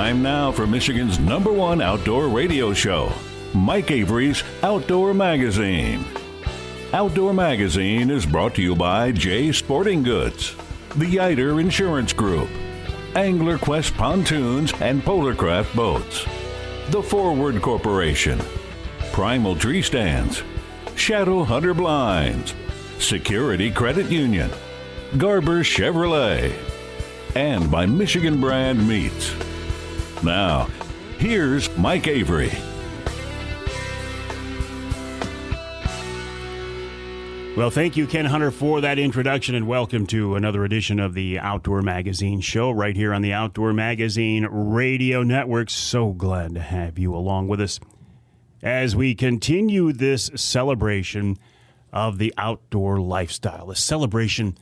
Time now for Michigan's #1 outdoor radio show, Mike Avery's Outdoor Magazine. Outdoor Magazine is brought to you by J Sporting Goods, the Yider Insurance Group, Angler Quest Pontoons and Polarcraft Boats, The Forward Corporation, Primal Tree Stands, Shadow Hunter Blinds, Security Credit Union, Garber Chevrolet, and by Michigan Brand Meats. Now, here's Mike Avery. Well, thank you, Ken Hunter, for that introduction, and welcome to another edition of the Outdoor Magazine show right here on the Outdoor Magazine Radio Network. So glad to have you along with us as we continue this celebration of the outdoor lifestyle, a celebration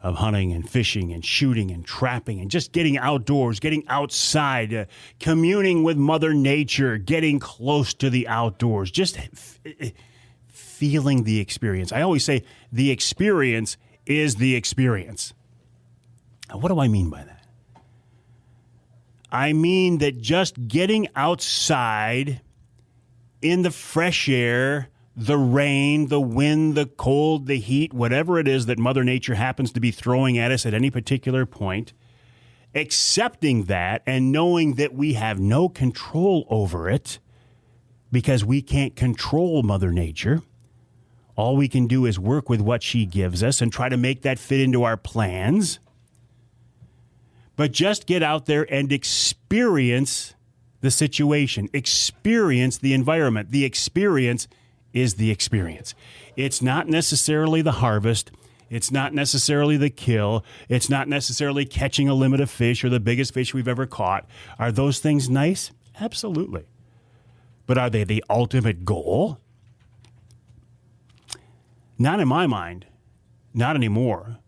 of hunting and fishing and shooting and trapping and just getting outdoors, getting outside, communing with Mother Nature, getting close to the outdoors, just feeling the experience. I always say the experience is the experience. Now, what do I mean by that? I mean that just getting outside in the fresh air, the rain, the wind, the cold, the heat, whatever it is that Mother Nature happens to be throwing at us at any particular point, accepting that and knowing that we have no control over it because we can't control Mother Nature. All we can do is work with what she gives us and try to make that fit into our plans. But just get out there and experience the situation, experience the environment. The experience is the experience. It's not necessarily the harvest. It's not necessarily the kill. It's not necessarily catching a limit of fish or the biggest fish we've ever caught. Are those things nice? Absolutely. But are they the ultimate goal? Not in my mind. Not anymore.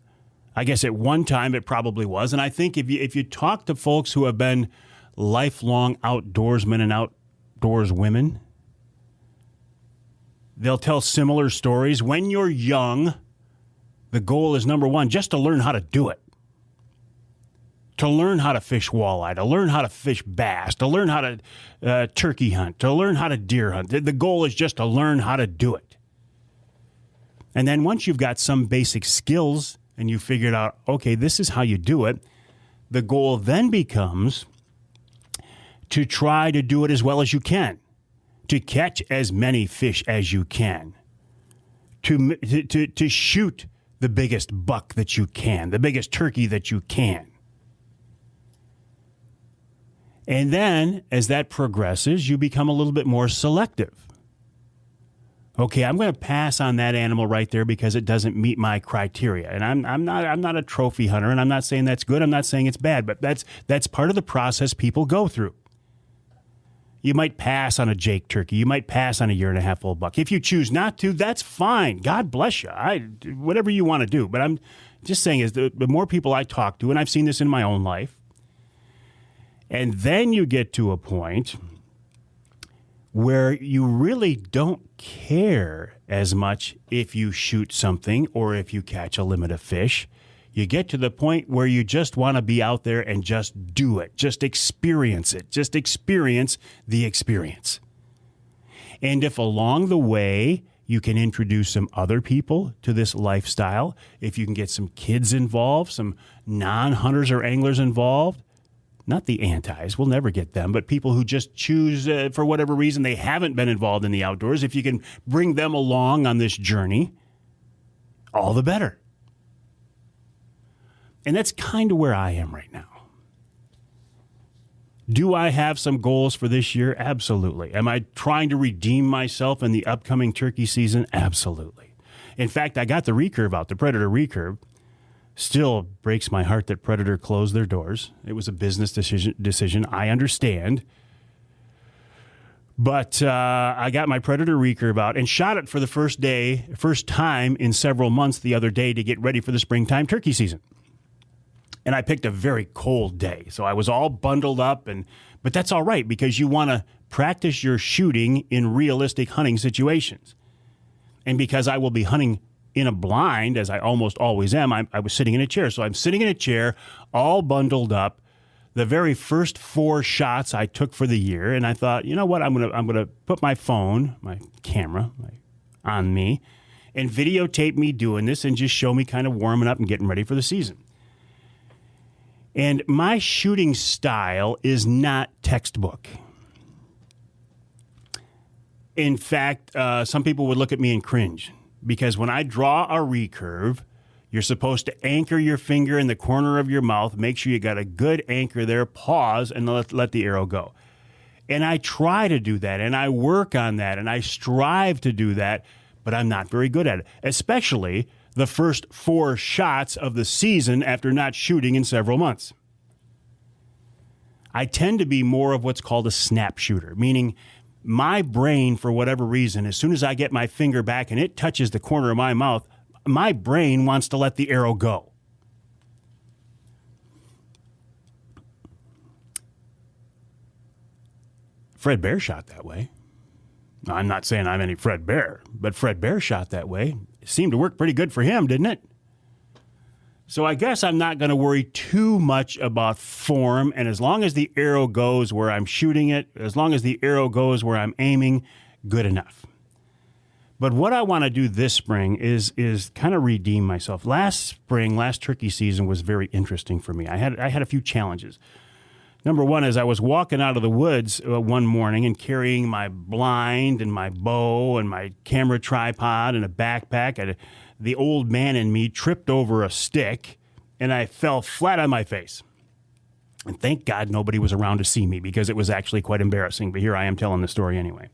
I guess at one time it probably was. And I think if you talk to folks who have been lifelong outdoorsmen and outdoors women, they'll tell similar stories. When you're young, the goal is, number one, just to learn how to do it. To learn how to fish walleye, to learn how to fish bass, to learn how to turkey hunt, to learn how to deer hunt. The goal is just to learn how to do it. And then once you've got some basic skills and you figured out, okay, this is how you do it, the goal then becomes to try to do it as well as you can, to catch as many fish as you can, to shoot the biggest buck that you can, the biggest turkey that you can. And then, as that progresses, you become a little bit more selective. Okay, I'm going to pass on that animal right there because it doesn't meet my criteria. And I'm not a trophy hunter, and I'm not saying that's good. I'm not saying it's bad, but that's part of the process people go through. You might pass on a Jake turkey. You might pass on a 1.5-year-old buck. If you choose not to, that's fine. God bless you. Whatever you want to do. But I'm just saying is the more people I talk to, and I've seen this in my own life, and then you get to a point where you really don't care as much if you shoot something or if you catch a limit of fish. You get to the point where you just want to be out there and just do it. Just experience it. Just experience the experience. And if along the way you can introduce some other people to this lifestyle, if you can get some kids involved, some non-hunters or anglers involved, not the antis, we'll never get them, but people who just choose, for whatever reason, they haven't been involved in the outdoors, if you can bring them along on this journey, all the better. And that's kind of where I am right now. Do I have some goals for this year? Absolutely. Am I trying to redeem myself in the upcoming turkey season? Absolutely. In fact, I got the recurve out, the Predator recurve. Still breaks my heart that Predator closed their doors. It was a business decision. I understand. But I got my Predator recurve out and shot it for the first time in several months the other day to get ready for the springtime turkey season. And I picked a very cold day. So I was all bundled up, but that's all right because you want to practice your shooting in realistic hunting situations. And because I will be hunting in a blind, as I almost always am, I was sitting in a chair. So I'm sitting in a chair, all bundled up. the very first 4 shots I took for the year, and I thought, you know what, I'm gonna put my phone, my camera, on me, and videotape me doing this, and just show me kind of warming up and getting ready for the season. And my shooting style is not textbook. In fact, some people would look at me and cringe, because when I draw a recurve, you're supposed to anchor your finger in the corner of your mouth, make sure you got a good anchor there, pause, and let the arrow go. And I try to do that, and I work on that, and I strive to do that, but I'm not very good at it, especially the first 4 shots of the season after not shooting in several months. I tend to be more of what's called a snap shooter, meaning my brain, for whatever reason, as soon as I get my finger back and it touches the corner of my mouth, my brain wants to let the arrow go. Fred Bear shot that way. Now, I'm not saying I'm any Fred Bear, but Fred Bear shot that way. It seemed to work pretty good for him, didn't it? So I guess I'm not going to worry too much about form, and as long as the arrow goes where I'm shooting it, as long as the arrow goes where I'm aiming, good enough. But what I want to do this spring is kind of redeem myself. Last spring, last turkey season was very interesting for me. I had a few challenges. Number one is I was walking out of the woods one morning and carrying my blind and my bow and my camera tripod and a backpack. The old man in me tripped over a stick, and I fell flat on my face. And thank God nobody was around to see me, because it was actually quite embarrassing. But here I am telling the story anyway.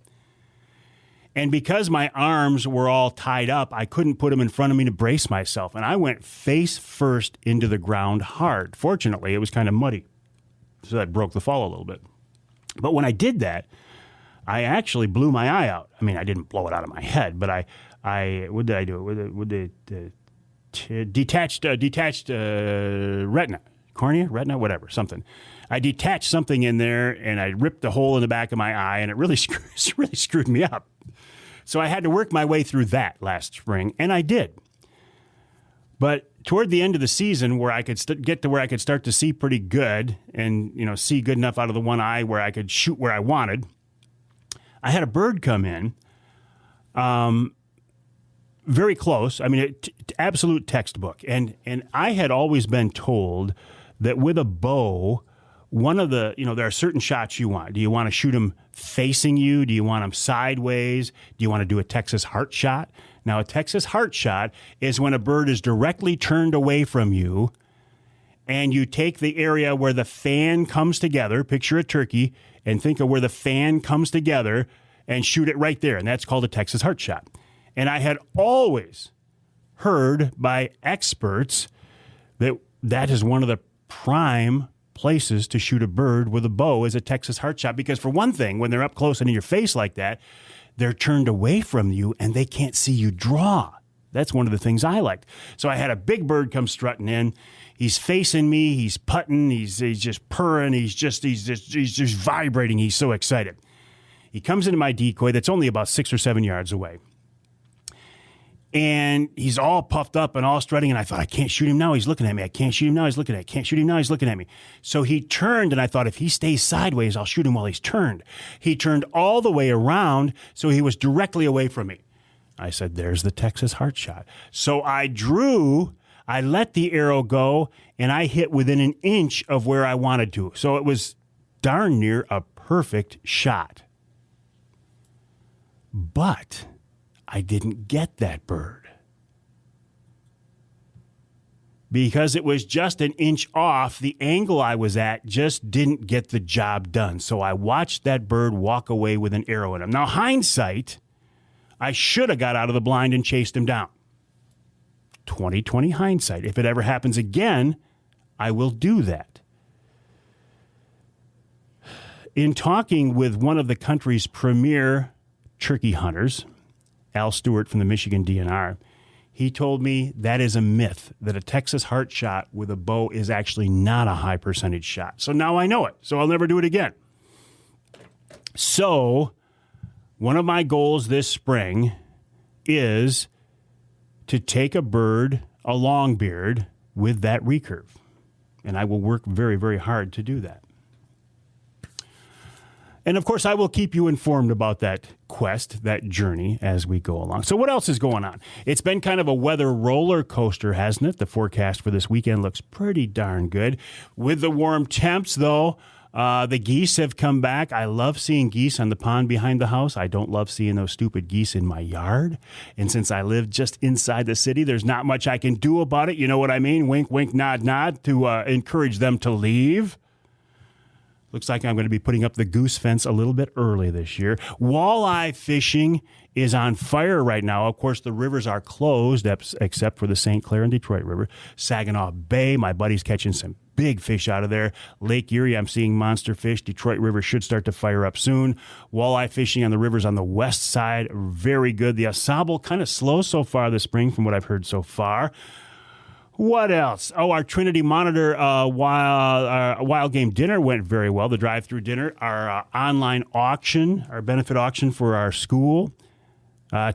And because my arms were all tied up, I couldn't put them in front of me to brace myself. And I went face first into the ground hard. Fortunately, it was kind of muddy, so that broke the fall a little bit. But when I did that, I actually blew my eye out. I mean, I didn't blow it out of my head, but what did I do? With the detached retina, cornea, retina, whatever, something. I detached something in there, and I ripped the hole in the back of my eye, and it really screwed me up. So I had to work my way through that last spring, and I did. But toward the end of the season, where I could get to where I could start to see pretty good, and see good enough out of the one eye where I could shoot where I wanted, I had a bird come in, very close. I mean, absolute textbook. And I had always been told that with a bow, one of the, there are certain shots you want. Do you want to shoot them facing you? Do you want them sideways? Do you want to do a Texas heart shot? Now, a Texas heart shot is when a bird is directly turned away from you, and you take the area where the fan comes together, picture a turkey, and think of where the fan comes together, and shoot it right there. And that's called a Texas heart shot. And I had always heard by experts that is one of the prime places to shoot a bird with a bow is a Texas heart shot, because for one thing, when they're up close and in your face like that, they're turned away from you and they can't see you draw. That's one of the things I liked. So I had a big bird come strutting in. He's facing me. He's putting. He's just purring. He's just vibrating. He's so excited. He comes into my decoy that's only about 6 or 7 yards away. And he's all puffed up and all strutting. And I thought, I can't shoot him now. He's looking at me. I can't shoot him now. He's looking at me. I can't shoot him now. He's looking at me. So he turned, and I thought, if he stays sideways, I'll shoot him while he's turned. He turned all the way around, so he was directly away from me. I said, there's the Texas heart shot. So I let the arrow go, and I hit within an inch of where I wanted to. So it was darn near a perfect shot. But I didn't get that bird, because it was just an inch off. The angle I was at just didn't get the job done. So I watched that bird walk away with an arrow in him. Now, hindsight, I should have got out of the blind and chased him down. 20/20 hindsight. If it ever happens again, I will do that. In talking with one of the country's premier turkey hunters, Al Stewart from the Michigan DNR, he told me that is a myth, that a Texas heart shot with a bow is actually not a high percentage shot. So now I know it, so I'll never do it again. So one of my goals this spring is to take a bird, a longbeard, with that recurve. and I will work very, very hard to do that. And, of course, I will keep you informed about that quest, that journey, as we go along. So what else is going on? It's been kind of a weather roller coaster, hasn't it? The forecast for this weekend looks pretty darn good. With the warm temps, though, the geese have come back. I love seeing geese on the pond behind the house. I don't love seeing those stupid geese in my yard. And since I live just inside the city, there's not much I can do about it. You know what I mean? Wink, wink, nod, nod to encourage them to leave. Looks like I'm going to be putting up the goose fence a little bit early this year. Walleye fishing is on fire right now. Of course, the rivers are closed except for the St. Clair and Detroit River. Saginaw Bay, my buddy's catching some big fish out of there. Lake Erie, I'm seeing monster fish. Detroit River should start to fire up soon. Walleye fishing on the rivers on the west side, very good. The Asable, kind of slow so far this spring from what I've heard so far. What else? Oh, our Trinity Monitor wild game dinner went very well. The drive-through dinner, our online auction, our benefit auction for our school.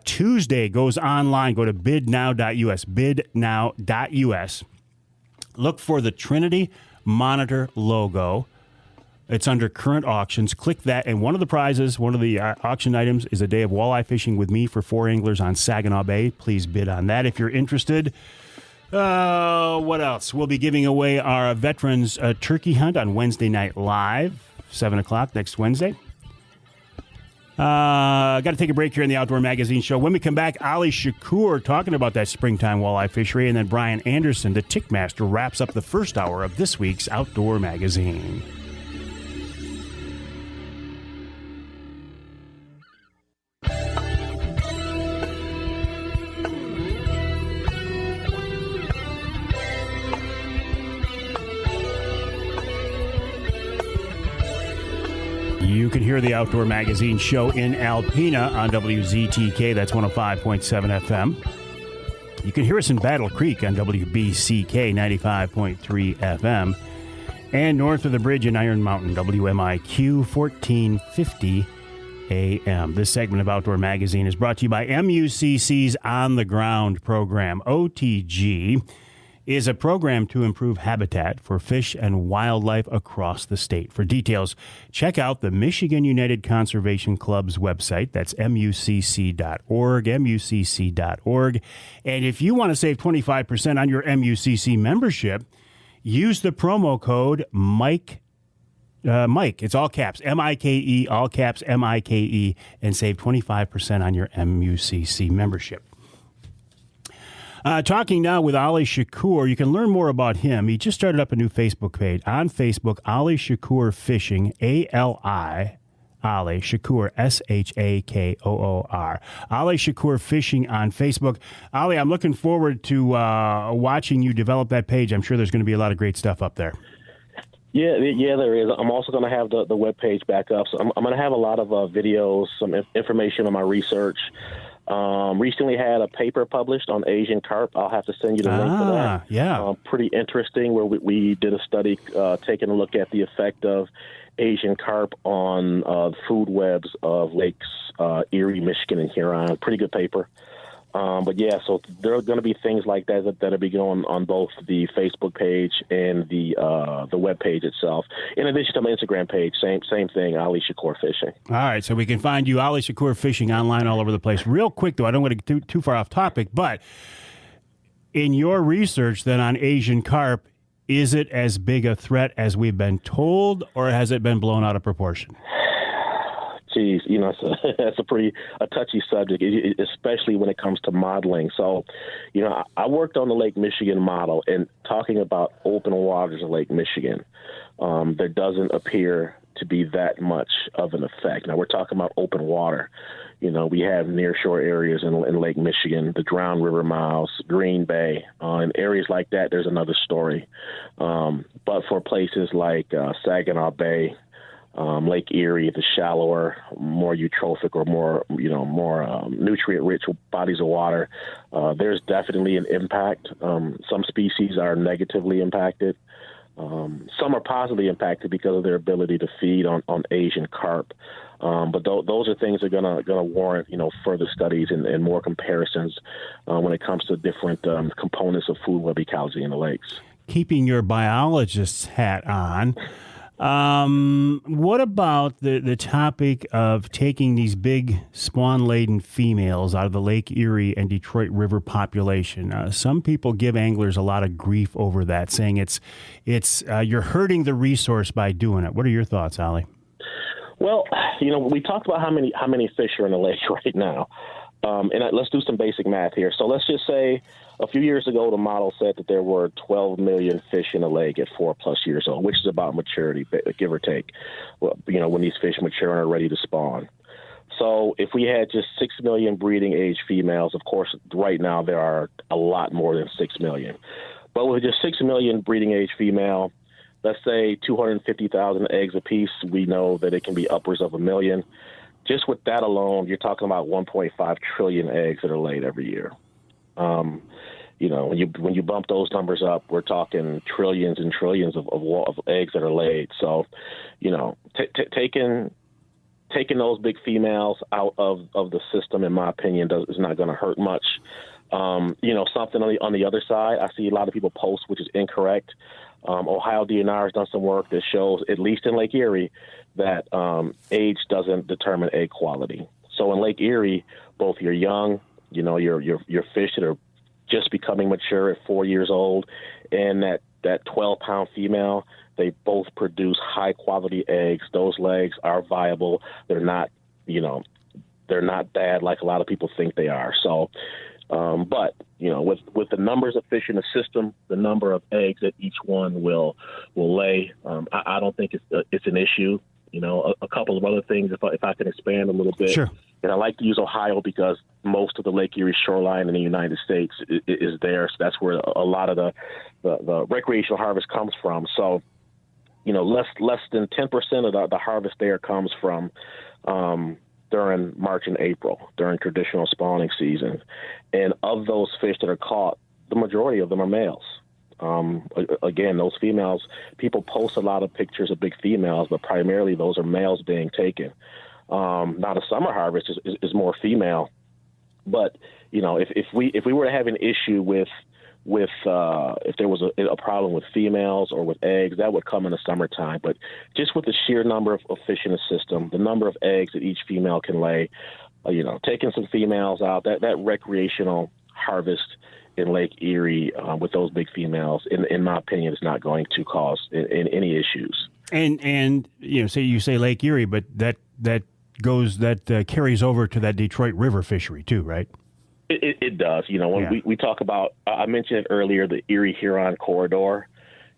Tuesday goes online. Go to bidnow.us, bidnow.us. Look for the Trinity Monitor logo. It's under current auctions. Click that, and one of the prizes, one of the auction items is a day of walleye fishing with me for 4 anglers on Saginaw Bay. Please bid on that if you're interested. What else? We'll be giving away our Veterans Turkey Hunt on Wednesday Night Live, 7 o'clock next Wednesday. Got to take a break here in the Outdoor Magazine Show. When we come back, Ali Shakur talking about that springtime walleye fishery, and then Bryan Anderson, the Tickmaster, wraps up the first hour of this week's Outdoor Magazine. You can hear the Outdoor Magazine Show in Alpena on WZTK. That's 105.7 FM. You can hear us in Battle Creek on WBCK 95.3 FM. And north of the bridge in Iron Mountain, WMIQ 1450 AM. This segment of Outdoor Magazine is brought to you by MUCC's On the Ground program. OTG is a program to improve habitat for fish and wildlife across the state. For details, check out the Michigan United Conservation Club's website. That's mucc.org, mucc.org. And if you want to save 25% on your MUCC membership, use the promo code Mike. It's all caps, M-I-K-E, all caps, M-I-K-E, and save 25% on your MUCC membership. Talking now with Ali Shakur. You can learn more about him. He just started up a new Facebook page. On Facebook, Ali Shakur Fishing, A-L-I, Ali Shakur, S-H-A-K-O-O-R. Ali Shakur Fishing on Facebook. Ali, I'm looking forward to watching you develop that page. I'm sure there's going to be a lot of great stuff up there. Yeah, there is. I'm also going to have the webpage back up. So I'm going to have a lot of videos, some information on my research. Recently had a paper published on Asian carp. I'll have to send you the link for that. Yeah. Pretty interesting, where we did a study taking a look at the effect of Asian carp on food webs of lakes Erie, Michigan, and Huron. Pretty good paper. But yeah, so there are going to be things like that'll be going on both the Facebook page and the web page itself. In addition to my Instagram page, same thing, Ali Shakur Fishing. All right, so we can find you, Ali Shakur Fishing, online all over the place. Real quick, though, I don't want to get too far off topic, but in your research then on Asian carp, is it as big a threat as we've been told, or has it been blown out of proportion? Geez, that's a touchy subject, especially when it comes to modeling. So, I worked on the Lake Michigan model, and talking about open waters of Lake Michigan, there doesn't appear to be that much of an effect. Now, we're talking about open water. We have nearshore areas in Lake Michigan, the Drowned River Miles, Green Bay, and areas like that, there's another story. But for places like Saginaw Bay, Lake Erie, the shallower, more eutrophic or more nutrient-rich bodies of water, there's definitely an impact. Some species are negatively impacted. Some are positively impacted because of their ability to feed on Asian carp. But those are things that are going to warrant, further studies and more comparisons when it comes to different components of food web ecology in the lakes. keeping your biologist's hat on, what about the topic of taking these big spawn-laden females out of the Lake Erie and Detroit River population? Some people give anglers a lot of grief over that, saying it's you're hurting the resource by doing it. What are your thoughts, Ollie? Well, we talked about how many fish are in the lake right now. Let's do some basic math here. So let's just say a few years ago, the model said that there were 12 million fish in the lake at 4+ years old, which is about maturity, give or take. Well, when these fish mature and are ready to spawn. So if we had just 6 million breeding age females, of course, right now there are a lot more than 6 million. But with just 6 million breeding age female, let's say 250,000 eggs apiece, we know that it can be upwards of 1 million. Just with that alone, you're talking about 1.5 trillion eggs that are laid every year. When you bump those numbers up, we're talking trillions and trillions of eggs that are laid. So, taking those big females out of the system, in my opinion, is not going to hurt much. Something on the other side, I see a lot of people post, which is incorrect. Ohio DNR has done some work that shows, at least in Lake Erie, that age doesn't determine egg quality. So in Lake Erie, both your young, your fish that are just becoming mature at 4 years old, and that 12-pound female, they both produce high-quality eggs. Those legs are viable. They're not bad like a lot of people think they are. So, but with the numbers of fish in the system, the number of eggs that each one will lay, I don't think it's an issue. A couple of other things, if I can expand a little bit. Sure. And I like to use Ohio because most of the Lake Erie shoreline in the United States is there. So that's where a lot of the recreational harvest comes from. So, less than 10% of the harvest there comes from during March and April, during traditional spawning season. And of those fish that are caught, the majority of them are males. Again, those females, people post a lot of pictures of big females, but primarily those are males being taken. Now the summer harvest is more female, but if we were to have an issue with if there was a problem with females or with eggs, that would come in the summertime. But just with the sheer number of fish in the system, the number of eggs that each female can lay, taking some females out, that recreational harvest in Lake Erie with those big females, in my opinion, is not going to cause any issues. And you say Lake Erie, but that carries over to that Detroit River fishery too, right? It does. When we talk about, I mentioned it earlier, the Erie-Huron corridor.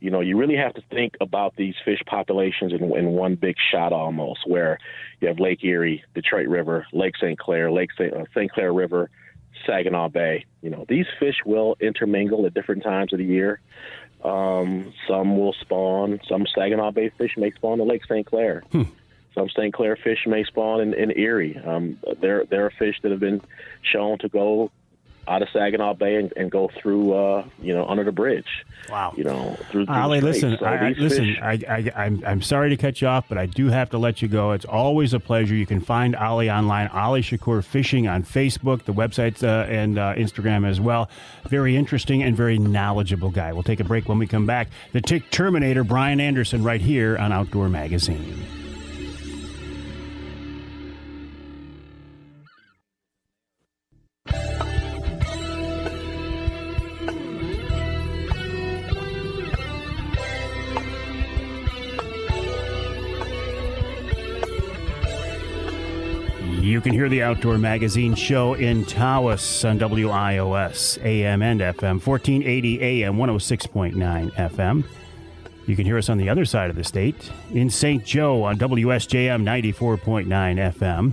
You really have to think about these fish populations in one big shot almost, where you have Lake Erie, Detroit River, Lake St. Clair, St. Clair River, Saginaw Bay. These fish will intermingle at different times of the year. Some will spawn. Some Saginaw Bay fish may spawn in Lake St. Clair. Some St. Clair fish may spawn in Erie. There are fish that have been shown to go out of Saginaw Bay and go through, under the bridge. Wow. Through Ollie, listen, so I'm sorry to cut you off, but I do have to let you go. It's always a pleasure. You can find Ollie online, Ollie Shakur Fishing on Facebook, the website and Instagram as well. Very interesting and very knowledgeable guy. We'll take a break. When we come back, the Tick Terminator, Bryan Anderson, right here on Outdoor Magazine. You can hear the Outdoor Magazine show in Tawas on WIOS, AM and FM, 1480 AM, 106.9 FM. You can hear us on the other side of the state, in St. Joe on WSJM 94.9 FM.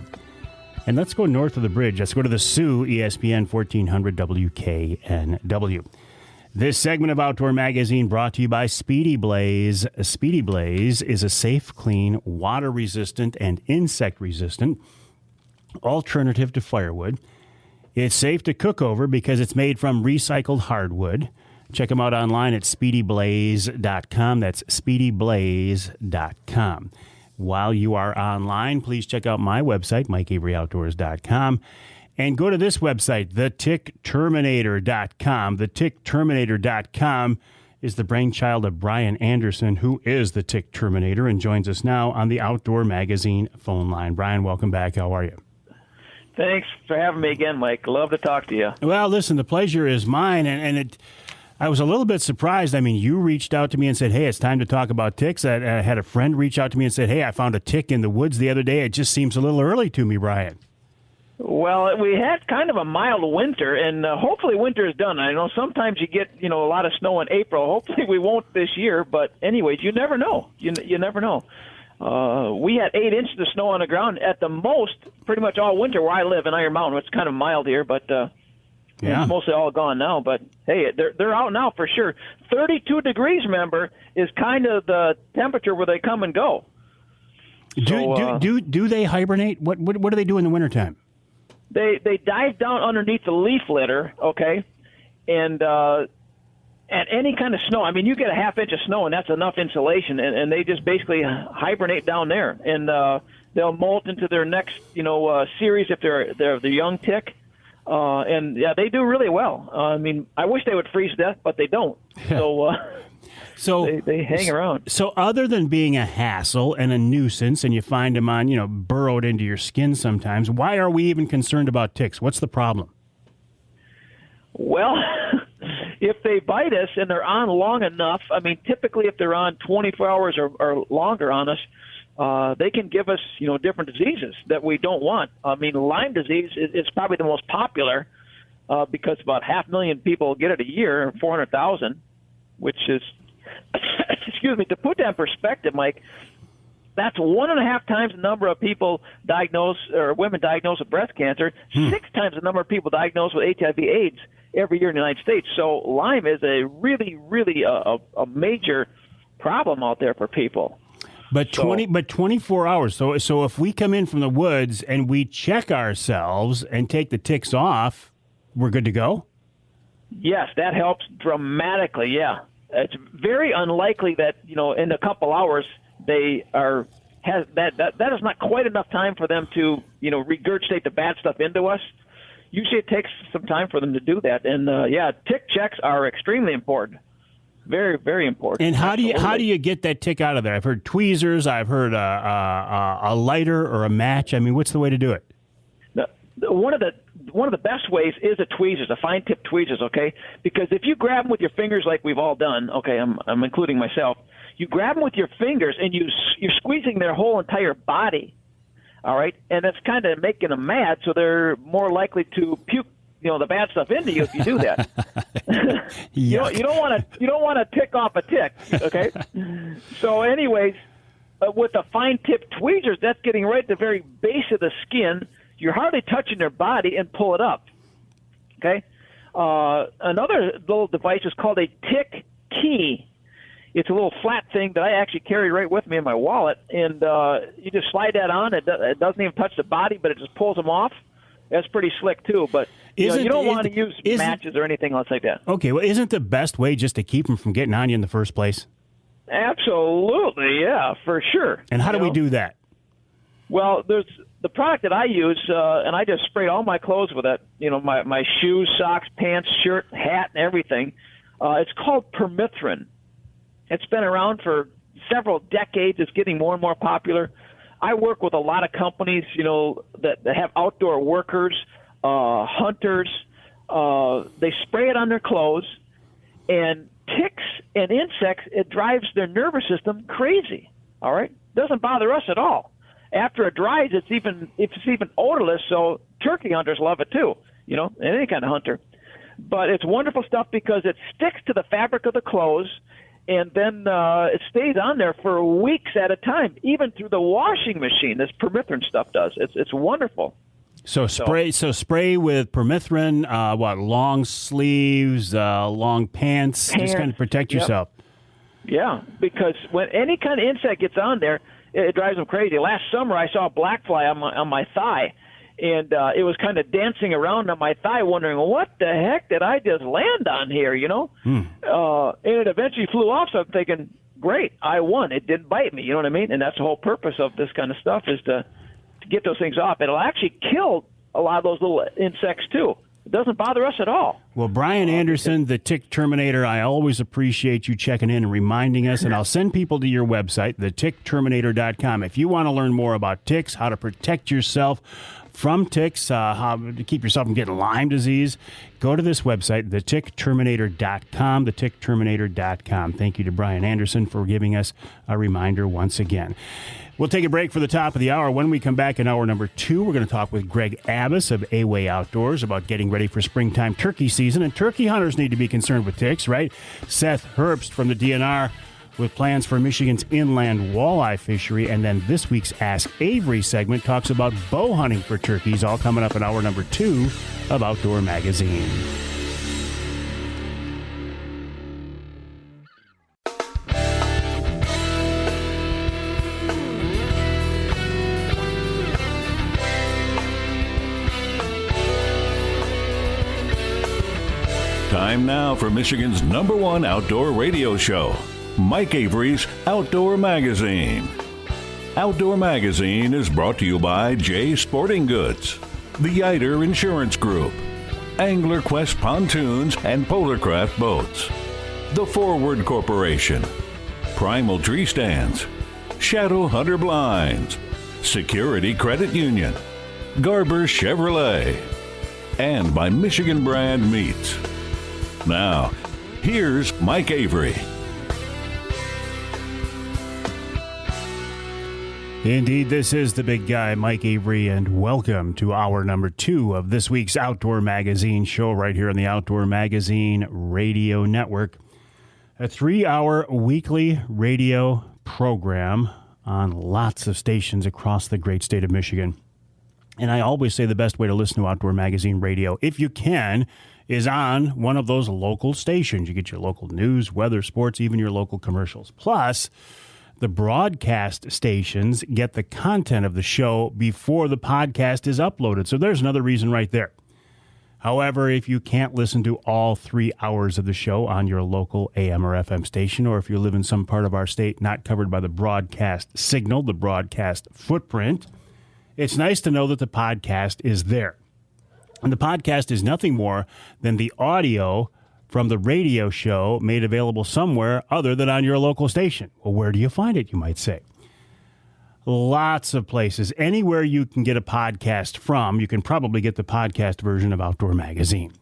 And let's go north of the bridge. Let's go to the Sioux, ESPN 1400 WKNW. This segment of Outdoor Magazine brought to you by Speedy Blaze. Speedy Blaze is a safe, clean, water-resistant, and insect-resistant alternative to firewood. It's safe to cook over because it's made from recycled hardwood. Check them out online at speedyblaze.com. That's speedyblaze.com. While you are online, please check out my website, MikeAveryOutdoors.com, and go to this website, thetickterminator.com. Thetickterminator.com is the brainchild of Bryan Anderson, who is the tick Terminator, and joins us now on the Outdoor Magazine phone line. Bryan, welcome back. How are you? Thanks for having me again, Mike. Love to talk to you. Well, listen, the pleasure is mine, and I was a little bit surprised. I mean, you reached out to me and said, hey, it's time to talk about ticks. I had a friend reach out to me and said, hey, I found a tick in the woods the other day. It just seems a little early to me, Bryan. Well, we had kind of a mild winter, and hopefully winter is done. I know sometimes you get, a lot of snow in April. Hopefully we won't this year, but anyways, you never know. You never know. We had 8 inches of snow on the ground at the most pretty much all winter where I live in Iron Mountain. It's kind of mild here, but it's mostly all gone now. But, hey, they're out now for sure. 32 degrees, remember, is kind of the temperature where they come and go. Do they hibernate? What do they do in the wintertime? They dive down underneath the leaf litter, okay, and at any kind of snow. I mean, you get a half inch of snow, and that's enough insulation, and they just basically hibernate down there, and they'll molt into their next, series if they're the young tick, and yeah, they do really well. I mean, I wish they would freeze to death, but they don't. So they hang around. So other than being a hassle and a nuisance, and you find them on, burrowed into your skin sometimes, why are we even concerned about ticks? What's the problem? Well, if they bite us and they're on long enough, I mean, typically if they're on 24 hours or longer on us, they can give us, different diseases that we don't want. I mean, Lyme disease is probably the most popular because about 500,000 people get it a year, 400,000, which is, excuse me, to put that in perspective, Mike, that's 1.5 times the number of people diagnosed or women diagnosed with breast cancer, 6 times the number of people diagnosed with HIV/AIDS every year in the United States. So Lyme is a really, really a major problem out there for people. But 24 hours. So if we come in from the woods and we check ourselves and take the ticks off, we're good to go? Yes, that helps dramatically, yeah. It's very unlikely that, in a couple hours that is not quite enough time for them to, regurgitate the bad stuff into us. Usually it takes some time for them to do that. And, tick checks are extremely important. Very, very important. And how do you get that tick out of there? I've heard tweezers. I've heard a lighter or a match. I mean, what's the way to do it? One of the best ways is a tweezers, a fine tip tweezers, okay? Because if you grab them with your fingers like we've all done, okay, I'm including myself, you grab them with your fingers and you're squeezing their whole entire body, all right? And that's kind of making them mad, so they're more likely to puke, the bad stuff into you if you do that. you don't want to tick off a tick, okay? So anyways, with the fine tip tweezers, that's getting right at the very base of the skin. You're hardly touching their body and pull it up, okay? Another little device is called a tick key. It's a little flat thing that I actually carry right with me in my wallet, and you just slide that on. It doesn't even touch the body, but it just pulls them off. That's pretty slick, too, but you don't want to use matches or anything else like that. Okay, well, isn't the best way just to keep them from getting on you in the first place? Absolutely, yeah, for sure. And how do we do that? Well, there's the product that I use, and I just sprayed all my clothes with it, my shoes, socks, pants, shirt, hat, and everything. It's called Permithrin. It's been around for several decades. It's getting more and more popular. I work with a lot of companies, that have outdoor workers, hunters. They spray it on their clothes, and ticks and insects, it drives their nervous system crazy, all right? Doesn't bother us at all. After it dries, it's even odorless, so turkey hunters love it too, any kind of hunter. But it's wonderful stuff because it sticks to the fabric of the clothes, and then it stays on there for weeks at a time, even through the washing machine. This Permithrin stuff does. It's wonderful. So spray with Permithrin, long sleeves, long pants, just kind of protect yourself. Yeah, because when any kind of insect gets on there, it drives them crazy. Last summer, I saw a black fly on my thigh, and it was kind of dancing around on my thigh, wondering, what the heck did I just land on here, And it eventually flew off, so I'm thinking, great, I won. It didn't bite me, you know what I mean? And that's the whole purpose of this kind of stuff is to get those things off. It'll actually kill a lot of those little insects, too. It doesn't bother us at all. Well, Bryan Anderson, the Tick Terminator, I always appreciate you checking in and reminding us, and I'll send people to your website, thetickterminator.com. If you want to learn more about ticks, how to protect yourself from ticks, how to keep yourself from getting Lyme disease, go to this website, thetickterminator.com, thetickterminator.com. Thank you to Bryan Anderson for giving us a reminder once again. We'll take a break for the top of the hour. When we come back in hour number 2, we're going to talk with Greg Abbas of A-Way Outdoors about getting ready for springtime turkey season. And turkey hunters need to be concerned with ticks, right? Seth Herbst from the DNR with plans for Michigan's inland walleye fishery. And then this week's Ask Avery segment talks about bow hunting for turkeys, all coming up in hour number 2 of Outdoor Magazine. Time now for Michigan's #1 outdoor radio show, Mike Avery's Outdoor Magazine. Outdoor Magazine is brought to you by Jay Sporting Goods, the Yider Insurance Group, Angler Quest Pontoons and Polarcraft Boats, The Forward Corporation, Primal Tree Stands, Shadow Hunter Blinds, Security Credit Union, Garber Chevrolet, and by Michigan Brand Meats. Now, here's Mike Avery. Indeed, this is the big guy, Mike Avery, and welcome to hour number 2 of this week's Outdoor Magazine show right here on the Outdoor Magazine Radio Network. A 3-hour weekly radio program on lots of stations across the great state of Michigan. And I always say the best way to listen to Outdoor Magazine Radio, if you can, is on one of those local stations. You get your local news, weather, sports, even your local commercials. Plus, the broadcast stations get the content of the show before the podcast is uploaded. So there's another reason right there. However, if you can't listen to all 3 hours of the show on your local AM or FM station, or if you live in some part of our state not covered by the broadcast signal, the broadcast footprint, it's nice to know that the podcast is there. And the podcast is nothing more than the audio from the radio show made available somewhere other than on your local station. Well, where do you find it, you might say? Lots of places. Anywhere you can get a podcast from, you can probably get the podcast version of Outdoor Magazine.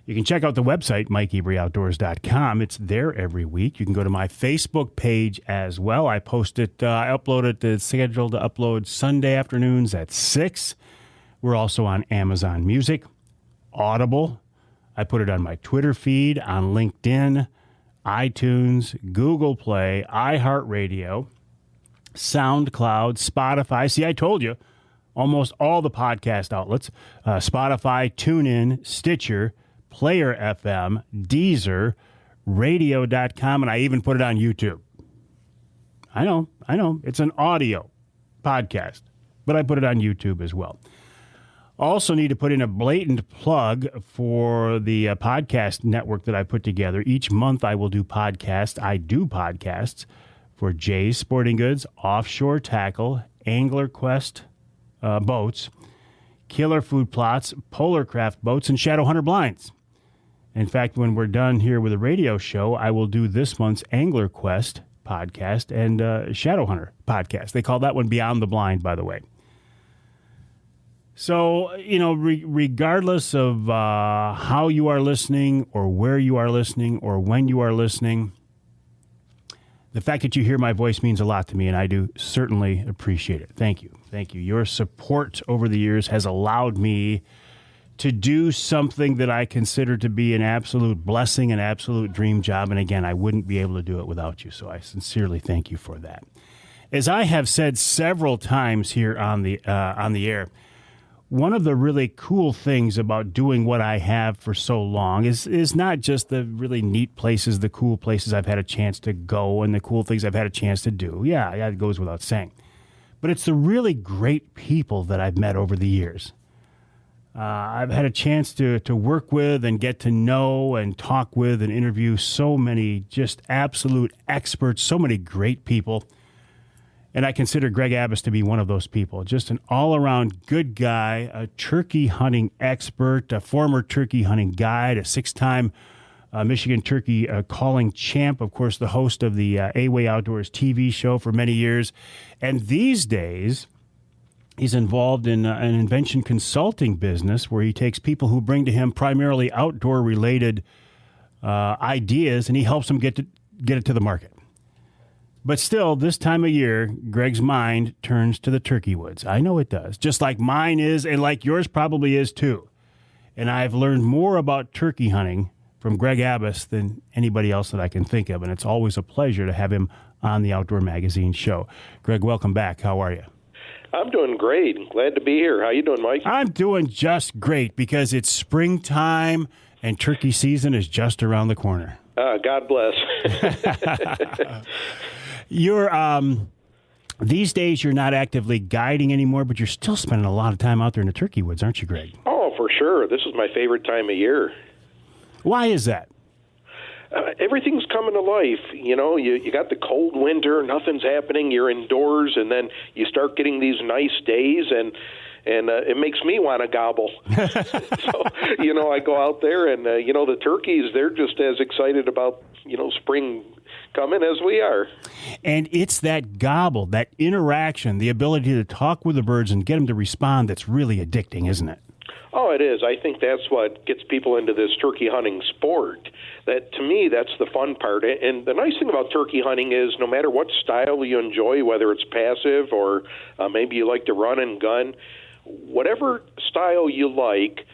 You can check out the website, MikeAveryOutdoors.com. It's there every week. You can go to my Facebook page as well. I post it, I upload it. It's scheduled to upload Sunday afternoons at 6. We're also on Amazon Music, Audible. I put it on my Twitter feed, on LinkedIn, iTunes, Google Play, iHeartRadio, SoundCloud, Spotify. See, I told you, almost all the podcast outlets, Spotify, TuneIn, Stitcher, Player FM, Deezer, Radio.com, and I even put it on YouTube. I know. It's an audio podcast, but I put it on YouTube as well. Also need to put in a blatant plug for the podcast network that I put together. Each month I will do podcasts. I do podcasts for Jay's Sporting Goods, Offshore Tackle, Angler Quest Boats, Killer Food Plots, Polarcraft Boats, and Shadow Hunter Blinds. In fact, when we're done here with the radio show, I will do this month's Angler Quest podcast and Shadow Hunter podcast. They call that one Beyond the Blind, by the way. So, regardless of how you are listening or where you are listening or when you are listening, the fact that you hear my voice means a lot to me, and I do certainly appreciate it. Thank you. Thank you. Your support over the years has allowed me to do something that I consider to be an absolute blessing, an absolute dream job. And again, I wouldn't be able to do it without you. So I sincerely thank you for that. As I have said several times here on the air, one of the really cool things about doing what I have for so long is not just the really neat places, the cool places I've had a chance to go and the cool things I've had a chance to do. Yeah, it goes without saying. But it's the really great people that I've met over the years. I've had a chance to work with and get to know and talk with and interview so many just absolute experts, so many great people. And I consider Greg Abbas to be one of those people. Just an all-around good guy, a turkey hunting expert, a former turkey hunting guide, a 6-time Michigan turkey calling champ, of course, the host of the A-Way Outdoors TV show for many years. And these days, he's involved in an invention consulting business where he takes people who bring to him primarily outdoor-related ideas, and he helps them get it to the market. But still, this time of year, Greg's mind turns to the turkey woods. I know it does, just like mine is, and like yours probably is too. And I've learned more about turkey hunting from Greg Abbas than anybody else that I can think of, and it's always a pleasure to have him on the Outdoor Magazine show. Greg, welcome back. How are you? I'm doing great. Glad to be here. How you doing, Mike? I'm doing just great because it's springtime and turkey season is just around the corner. God bless. These days you're not actively guiding anymore, but you're still spending a lot of time out there in the turkey woods, aren't you, Greg? Oh, for sure. This is my favorite time of year. Why is that? Everything's coming to life. You know, you got the cold winter, nothing's happening, you're indoors, and then you start getting these nice days, and it makes me want to gobble. So, you know, I go out there, and, you know, the turkeys, they're just as excited about, you know, spring coming as we are. And it's that gobble, that interaction, the ability to talk with the birds and get them to respond that's really addicting, isn't it? Oh, it is. I think that's what gets people into this turkey hunting sport. That, to me, that's the fun part. And the nice thing about turkey hunting is no matter what style you enjoy, whether it's passive or maybe you like to run and gun, whatever style you like,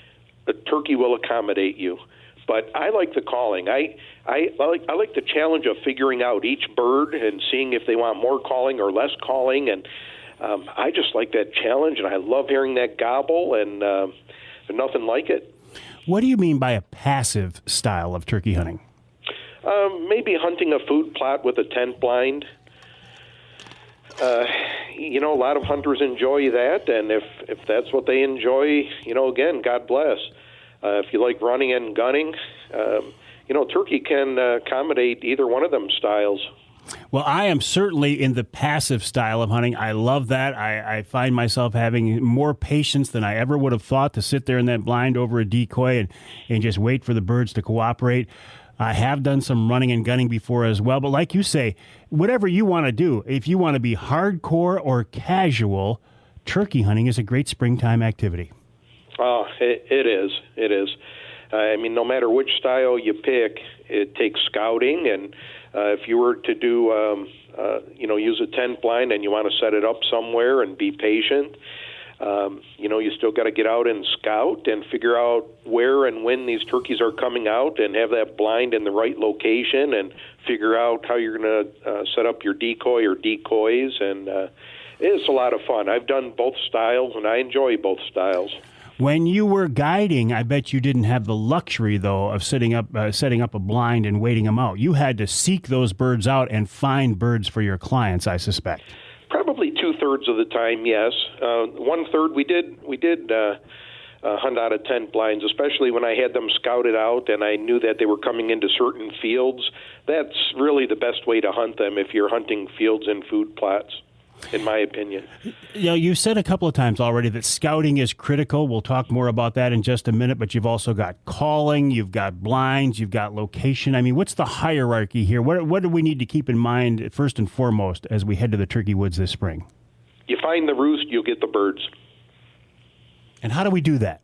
the turkey will accommodate you. But I like the calling. I like the challenge of figuring out each bird and seeing if they want more calling or less calling. And I just like that challenge, and I love hearing that gobble, and there's nothing like it. What do you mean by a passive style of turkey hunting? Maybe hunting a food plot with a tent blind. You know, a lot of hunters enjoy that, and if that's what they enjoy, you know, again, God bless. If you like running and gunning, you know, turkey can accommodate either one of them styles. Well, I am certainly in the passive style of hunting. I love that. I find myself having more patience than I ever would have thought to sit there in that blind over a decoy and just wait for the birds to cooperate. I have done some running and gunning before as well. But like you say, whatever you want to do, if you want to be hardcore or casual, turkey hunting is a great springtime activity. Oh, it is. It is. I mean, no matter which style you pick, it takes scouting, and if you were to do, you know, use a tent blind and you want to set it up somewhere and be patient, you know, you still got to get out and scout and figure out where and when these turkeys are coming out and have that blind in the right location and figure out how you're going to set up your decoy or decoys, and it's a lot of fun. I've done both styles, and I enjoy both styles. When you were guiding, I bet you didn't have the luxury, though, of setting up a blind and waiting them out. You had to seek those birds out and find birds for your clients, I suspect. Probably 2/3 of the time, yes. 1/3 we did hunt out of tent blinds, especially when I had them scouted out and I knew that they were coming into certain fields. That's really the best way to hunt them if you're hunting fields and food plots, in my opinion. You know, you've said a couple of times already that scouting is critical. We'll talk more about that in just a minute, but you've also got calling, you've got blinds, you've got location. I mean, what's the hierarchy here? What do we need to keep in mind first and foremost as we head to the turkey woods this spring? You find the roost, you'll get the birds. And how do we do that?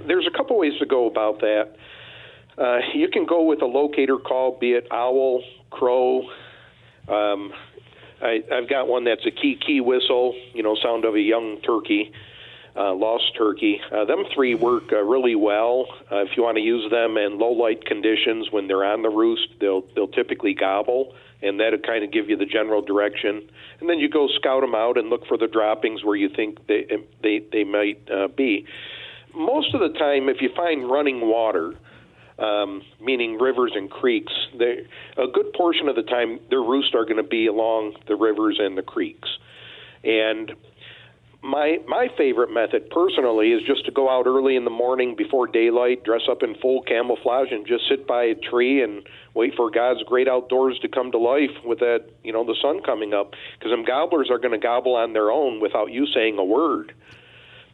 There's a couple ways to go about that. You can go with a locator call, be it owl, crow. I've got one that's a key whistle, you know, sound of a young turkey, lost turkey. Them three work really well. If you want to use them in low light conditions when they're on the roost, they'll typically gobble, and that'll kind of give you the general direction. And then you go scout them out and look for the droppings where you think they might be. Most of the time, if you find running water, meaning rivers and creeks, a good portion of the time their roosts are going to be along the rivers and the creeks. And My favorite method personally is just to go out early in the morning before daylight, dress up in full camouflage, and just sit by a tree and wait for God's great outdoors to come to life with that, the sun coming up. Because them gobblers are going to gobble on their own without you saying a word.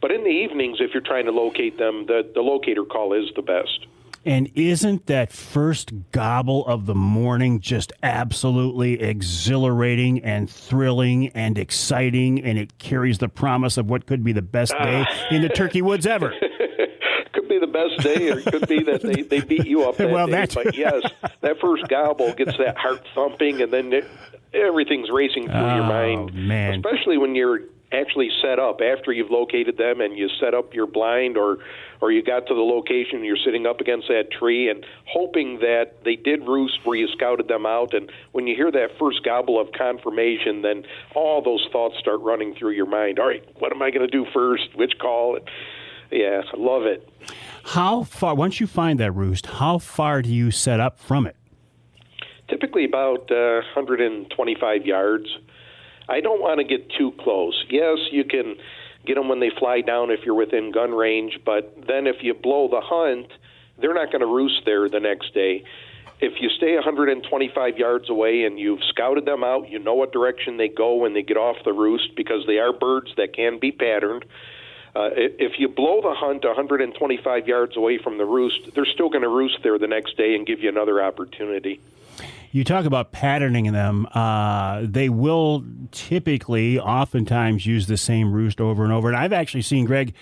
But in the evenings, if you're trying to locate them, the locator call is the best. And isn't that first gobble of the morning just absolutely exhilarating and thrilling and exciting, and it carries the promise of what could be the best day in the turkey woods ever? Could be the best day, or it could be that they beat you up that day. But yes, that first gobble gets that heart thumping, and then everything's racing through your mind. Man. Especially when you're actually set up after you've located them and you set up your blind, or you got to the location and you're sitting up against that tree and hoping that they did roost where you scouted them out. And when you hear that first gobble of confirmation, then all those thoughts start running through your mind. All right, what am I going to do first? Which call? Yeah, I love it. How far, once you find that roost, how far do you set up from it? Typically about 125 yards. I don't want to get too close. Yes, you can get them when they fly down if you're within gun range, but then if you blow the hunt, they're not going to roost there the next day. If you stay 125 yards away and you've scouted them out, you know what direction they go when they get off the roost, because they are birds that can be patterned. If you blow the hunt 125 yards away from the roost, they're still going to roost there the next day and give you another opportunity. You talk about patterning them. They will typically, oftentimes, use the same roost over and over. And I've actually seen, Greg,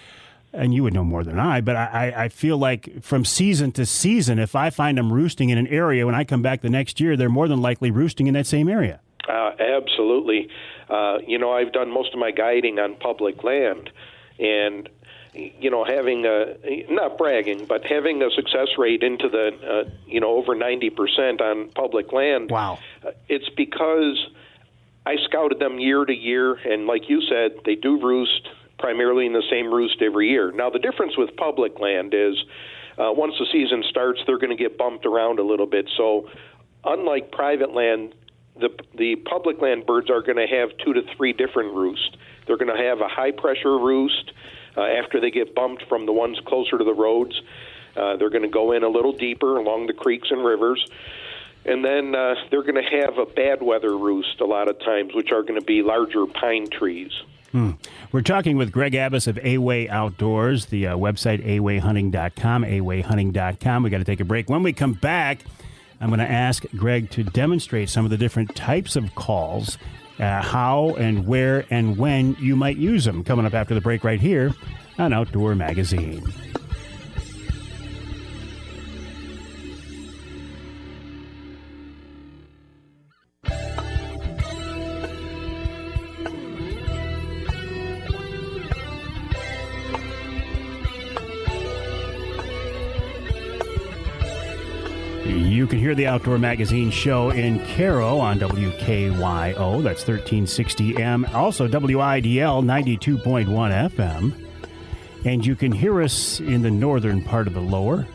and you would know more than I, but I feel like from season to season, if I find them roosting in an area, when I come back the next year, they're more than likely roosting in that same area. Absolutely. I've done most of my guiding on public land. And having not bragging, but having a success rate into the, over 90% on public land. Wow. It's because I scouted them year to year, and like you said, they do roost primarily in the same roost every year. Now, the difference with public land is once the season starts, they're going to get bumped around a little bit. So unlike private land, the public land birds are going to have 2 to 3 different roosts. They're going to have a high-pressure roost after they get bumped from the ones closer to the roads. They're going to go in a little deeper along the creeks and rivers. And then they're going to have a bad weather roost a lot of times, which are going to be larger pine trees. We're talking with Greg Abbas of A-Way Outdoors, the website awayhunting.com, awayhunting.com. We got to take a break. When we come back, I'm going to ask Greg to demonstrate some of the different types of calls, how and where and when you might use them. Coming up after the break right here on Outdoor Magazine. You can hear the Outdoor Magazine show in Caro on WKYO, that's 1360 M, also WIDL 92.1 FM. And you can hear us in the northern part of the lower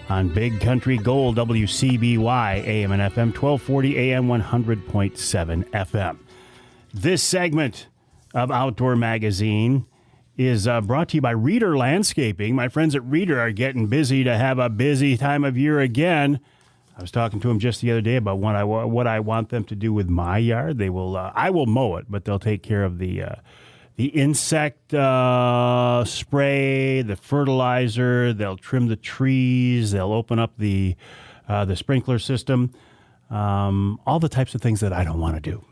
on Big Country Gold, WCBY, AM and FM, 1240 AM, 100.7 FM. This segment of Outdoor Magazine is brought to you by Reader Landscaping. My friends at Reader are getting busy to have a busy time of year again. I was talking to them just the other day about what I want them to do with my yard. They will, I will mow it, but they'll take care of the insect spray, the fertilizer. They'll trim the trees. They'll open up the sprinkler system. All the types of things that I don't want to do.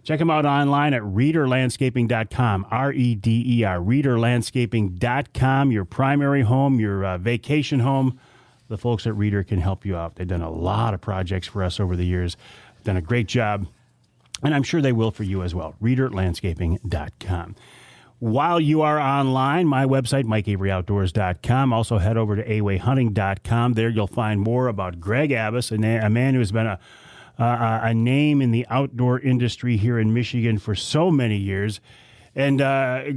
Check them out online at readerlandscaping.com, R-E-D-E-R, readerlandscaping.com, your primary home, your vacation home. The folks at Reader can help you out. They've done a lot of projects for us over the years, done a great job, and I'm sure they will for you as well, readerlandscaping.com. While you are online, my website, MikeAveryOutdoors.com. Also head over to awayhunting.com. There you'll find more about Greg Abbas, a man who has been a name in the outdoor industry here in Michigan for so many years. And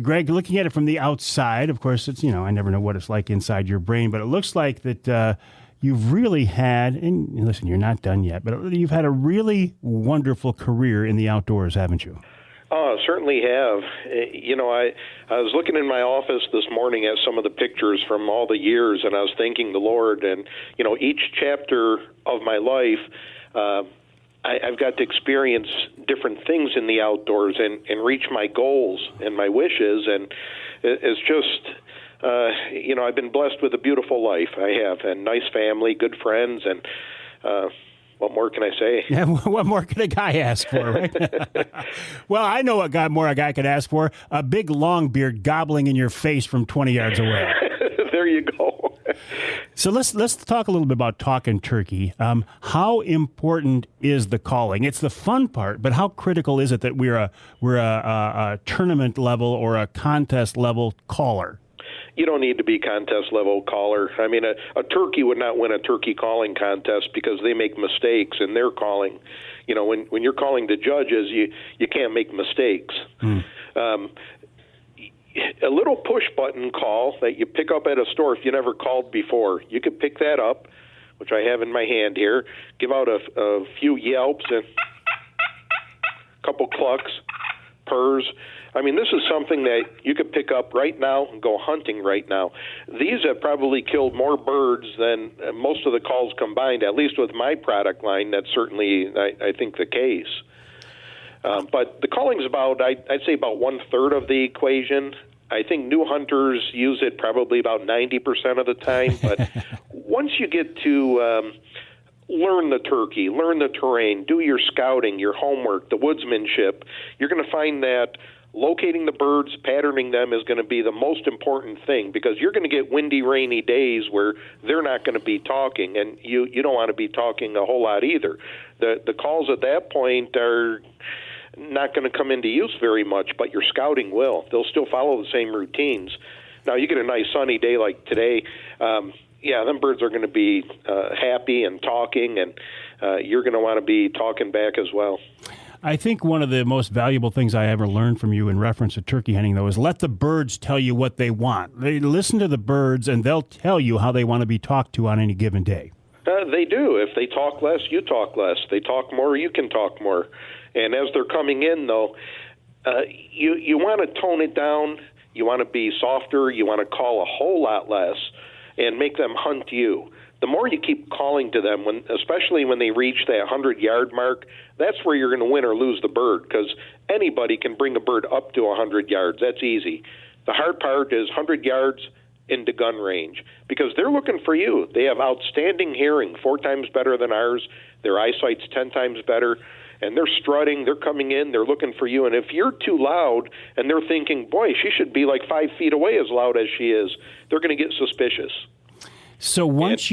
Greg, looking at it from the outside, of course, it's, I never know what it's like inside your brain, but it looks like that you've really had, and listen, you're not done yet, but you've had a really wonderful career in the outdoors, haven't you? Oh, certainly have. I was looking in my office this morning at some of the pictures from all the years, and I was thanking the Lord. And, each chapter of my life, I've got to experience different things in the outdoors and reach my goals and my wishes. And it's just, I've been blessed with a beautiful life. I have a nice family, good friends, and what more can I say? Yeah, what more can a guy ask for, right? Well, I know what more a guy could ask for. A big longbeard gobbling in your face from 20 yards away. There you go. So let's talk a little bit about talking turkey. How important is the calling? It's the fun part, but how critical is it that we're a tournament level or a contest level caller? You don't need to be contest level caller. I mean, a turkey would not win a turkey calling contest because they make mistakes in their calling. When you're calling the judges, you can't make mistakes. A little push button call that you pick up at a store if you never called before, you could pick that up, which I have in my hand here, give out a few yelps and a couple clucks, purrs. I mean, this is something that you could pick up right now and go hunting right now. These have probably killed more birds than most of the calls combined, at least with my product line. That's certainly, I think, the case. But the calling's I'd say about 1/3 of the equation. I think new hunters use it probably about 90% of the time. But once you get to learn the turkey, learn the terrain, do your scouting, your homework, the woodsmanship, you're going to find that locating the birds, patterning them is going to be the most important thing, because you're going to get windy, rainy days where they're not going to be talking, and you don't want to be talking a whole lot either. The calls at that point are not going to come into use very much, but your scouting will. They'll still follow the same routines. Now, you get a nice sunny day like today, them birds are going to be happy and talking, and you're going to want to be talking back as well. I think one of the most valuable things I ever learned from you in reference to turkey hunting, though, is let the birds tell you what they want. They listen to the birds, and they'll tell you how they want to be talked to on any given day. They do. If they talk less, you talk less. They talk more, you can talk more. And as they're coming in, though, you want to tone it down. You want to be softer. You want to call a whole lot less and make them hunt you. The more you keep calling to them, especially when they reach that 100-yard mark, that's where you're going to win or lose the bird, because anybody can bring a bird up to 100 yards. That's easy. The hard part is 100 yards into gun range, because they're looking for you. They have outstanding hearing, 4 times better than ours. Their eyesight's 10 times better, and they're strutting. They're coming in. They're looking for you. And if you're too loud and they're thinking, boy, she should be like 5 feet away as loud as she is, they're going to get suspicious. So once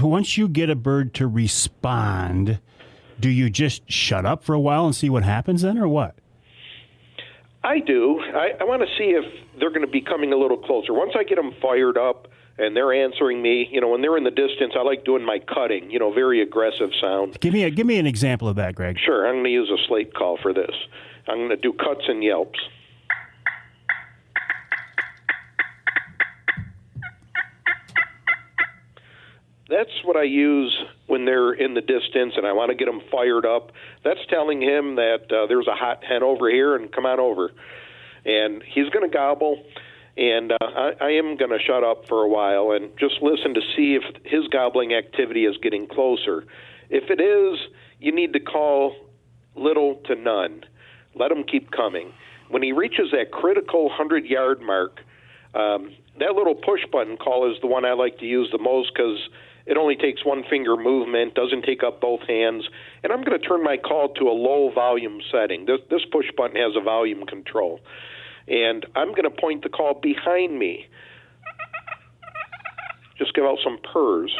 once you get a bird to respond, do you just shut up for a while and see what happens then, or what? I do. I want to see if they're going to be coming a little closer. Once I get them fired up and they're answering me, when they're in the distance, I like doing my cutting, very aggressive sound. Give me an example of that, Greg. Sure. I'm going to use a slate call for this. I'm going to do cuts and yelps. That's what I use when they're in the distance and I want to get them fired up. That's telling him that there's a hot hen over here and come on over. And he's going to gobble, and I am going to shut up for a while and just listen to see if his gobbling activity is getting closer. If it is, you need to call little to none. Let him keep coming. When he reaches that critical 100-yard mark, that little push button call is the one I like to use the most, because it only takes one finger movement, doesn't take up both hands, and I'm going to turn my call to a low volume setting. This push button has a volume control, and I'm going to point the call behind me. Just give out some purrs.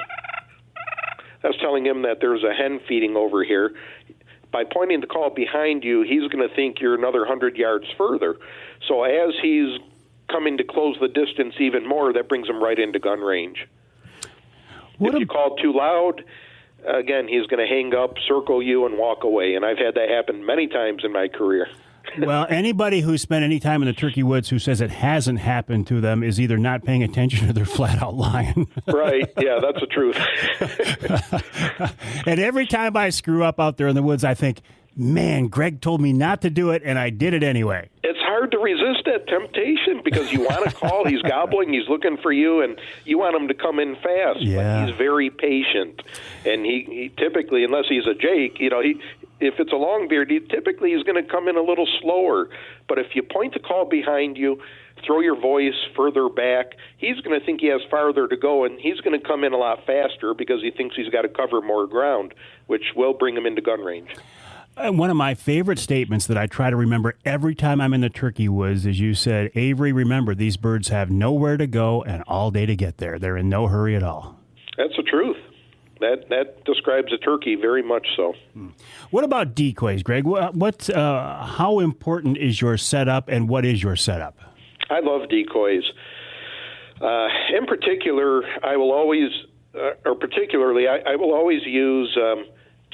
That's telling him that there's a hen feeding over here. By pointing the call behind you, he's going to think you're another 100 yards further. So as he's coming to close the distance even more, that brings him right into gun range. If you call too loud, again, he's going to hang up, circle you, and walk away. And I've had that happen many times in my career. Well, anybody who spent any time in the turkey woods who says it hasn't happened to them is either not paying attention or they're flat out lying. Right. Yeah, that's the truth. And every time I screw up out there in the woods, I think, Man, Greg told me not to do it, and I did it anyway. It's hard to resist that temptation because you want to call. He's gobbling. He's looking for you, and you want him to come in fast. Yeah. But he's very patient, and he typically, unless he's a Jake, if it's a longbeard, he's going to come in a little slower. But if you point the call behind you, throw your voice further back, he's going to think he has farther to go, and he's going to come in a lot faster because he thinks he's got to cover more ground, which will bring him into gun range. One of my favorite statements that I try to remember every time I'm in the turkey woods is you said, Avery, remember, these birds have nowhere to go and all day to get there. They're in no hurry at all. That's the truth. That describes a turkey very much so. What about decoys, Greg? How important is your setup, and what is your setup? I love decoys. In particular, I will always use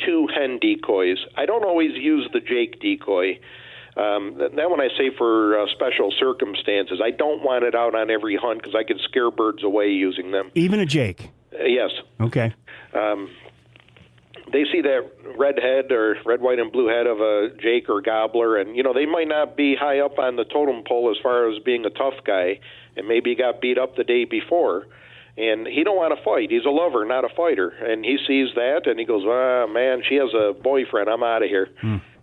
2 hen decoys. I don't always use the Jake decoy. That one I say for special circumstances. I don't want it out on every hunt because I could scare birds away using them. Even a Jake? Yes. Okay. They see that red head or red, white, and blue head of a Jake or gobbler, and, they might not be high up on the totem pole as far as being a tough guy, and maybe he got beat up the day before. And he don't want to fight. He's a lover, not a fighter. And he sees that, and he goes, man, she has a boyfriend. I'm out of here.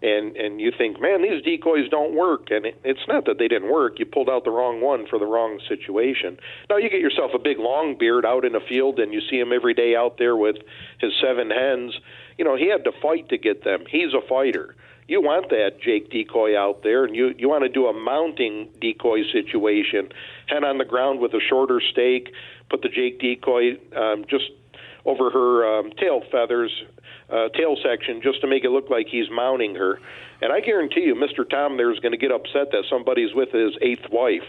And you think, man, these decoys don't work. And it's not that they didn't work. You pulled out the wrong one for the wrong situation. Now, you get yourself a big longbeard out in the field, and you see him every day out there with his 7 hens. He had to fight to get them. He's a fighter. You want that Jake decoy out there, and you want to do a mounting decoy situation. Hen on the ground with a shorter stake, put the Jake decoy just over her tail feathers, tail section, just to make it look like he's mounting her. And I guarantee you, Mr. Tom there is going to get upset that somebody's with his 8th wife.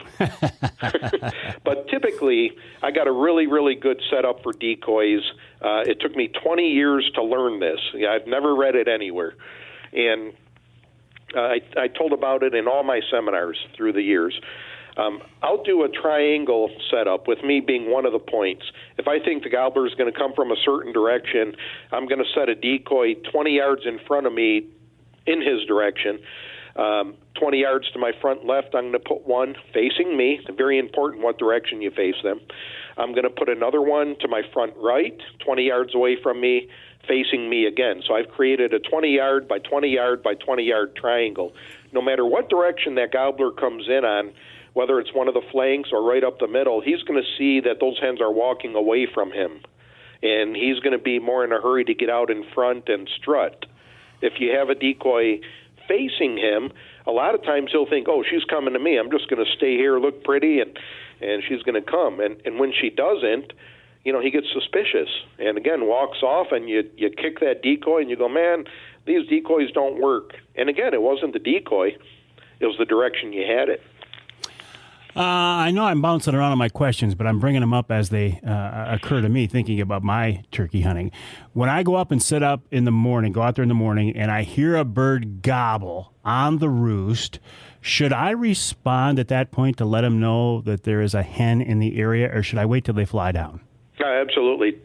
But typically, I got a really, really good setup for decoys. It took me 20 years to learn this. I've never read it anywhere. And I told about it in all my seminars through the years. I'll do a triangle setup with me being one of the points. If I think the gobbler is going to come from a certain direction, I'm going to set a decoy 20 yards in front of me in his direction. 20 yards to my front left, I'm going to put one facing me. It's very important what direction you face them. I'm going to put another one to my front right, 20 yards away from me, facing me again. So I've created a 20-yard by 20-yard by 20-yard triangle. No matter what direction that gobbler comes in on, whether it's one of the flanks or right up the middle, he's going to see that those hens are walking away from him. And he's going to be more in a hurry to get out in front and strut. If you have a decoy facing him, a lot of times he'll think, oh, she's coming to me. I'm just going to stay here, look pretty, and she's going to come. And when she doesn't, he gets suspicious and, again, walks off, and you kick that decoy, and you go, man, these decoys don't work. And, again, it wasn't the decoy. It was the direction you had it. I know I'm bouncing around on my questions, but I'm bringing them up as they occur to me, thinking about my turkey hunting. When I go up and sit up in the morning, go out there in the morning, and I hear a bird gobble on the roost, should I respond at that point to let them know that there is a hen in the area, or should I wait till they fly down? Absolutely.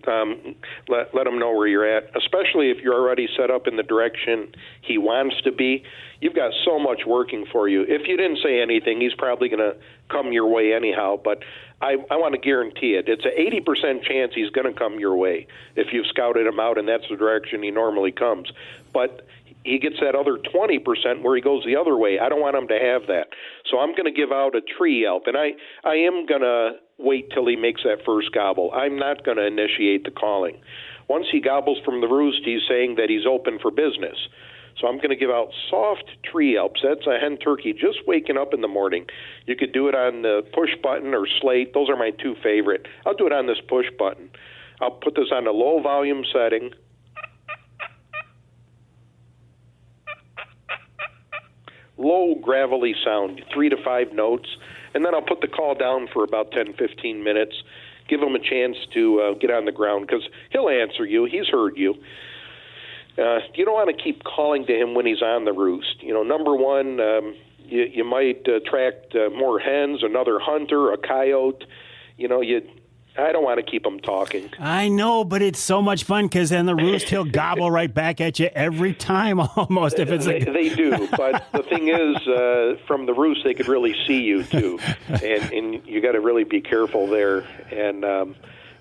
Let him know where you're at, especially if you're already set up in the direction he wants to be. You've got so much working for you. If you didn't say anything, he's probably going to come your way anyhow, but I want to guarantee it. It's an 80% chance he's going to come your way if you've scouted him out and that's the direction he normally comes. But he gets that other 20% where he goes the other way. I don't want him to have that. So I'm going to give out a tree yelp, and I am going to wait till he makes that first gobble. I'm not going to initiate the calling. Once he gobbles from the roost, he's saying that he's open for business. So I'm going to give out soft tree yelps. That's a hen turkey just waking up in the morning. You could do it on the push button or slate. Those are my 2 favorite. I'll do it on this push button. I'll put this on a low volume setting. Low, gravelly sound, 3 to 5 notes. And then I'll put the call down for about 10, 15 minutes. Give him a chance to get on the ground because he'll answer you. He's heard you. You don't want to keep calling to him when he's on the roost. Number one, you might attract more hens, another hunter, a coyote. You I don't want to keep them talking. I know, but it's so much fun because then the roost, he'll gobble right back at you every time almost. If it's they do, but the thing is, from the roost, they could really see you, too. And you got to really be careful there. And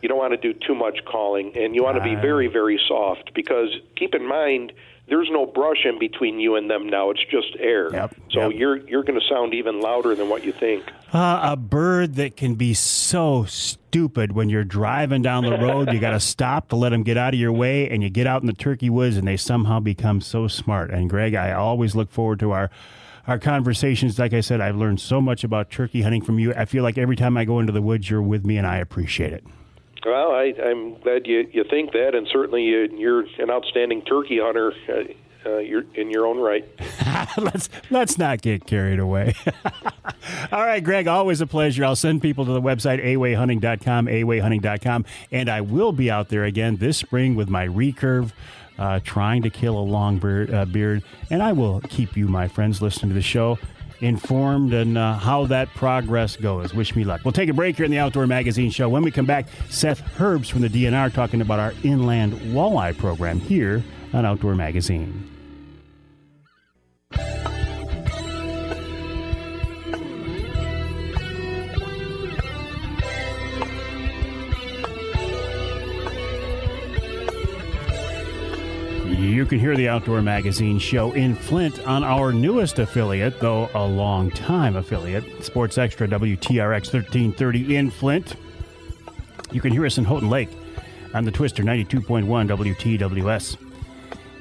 you don't want to do too much calling. And you want to be very, very soft because keep in mind, there's no brush in between you and them now. It's just air. Yep, so you're going to sound even louder than what you think. A bird that can be so stupid when you're driving down the road, you got to stop to let them get out of your way, and you get out in the turkey woods, and they somehow become so smart. And, Greg, I always look forward to our conversations. Like I said, I've learned so much about turkey hunting from you. I feel like every time I go into the woods, you're with me, and I appreciate it. Well, I'm glad you think that, and certainly you're an outstanding turkey hunter. You're in your own right. Let's not get carried away. All right, Greg, always a pleasure. I'll send people to the website, awayhunting.com, awayhunting.com, and I will be out there again this spring with my recurve, trying to kill a longbeard, and I will keep you, my friends, listening to the show, informed and how that progress goes. Wish me luck. We'll take a break here in the Outdoor Magazine Show. When we come back, Seth Herbst from the DNR talking about our inland walleye program here on Outdoor Magazine. You can hear the Outdoor Magazine Show in Flint on our newest affiliate, though a long-time affiliate, Sports Extra WTRX 1330 in Flint. You can hear us in Houghton Lake on the Twister 92.1 WTWS.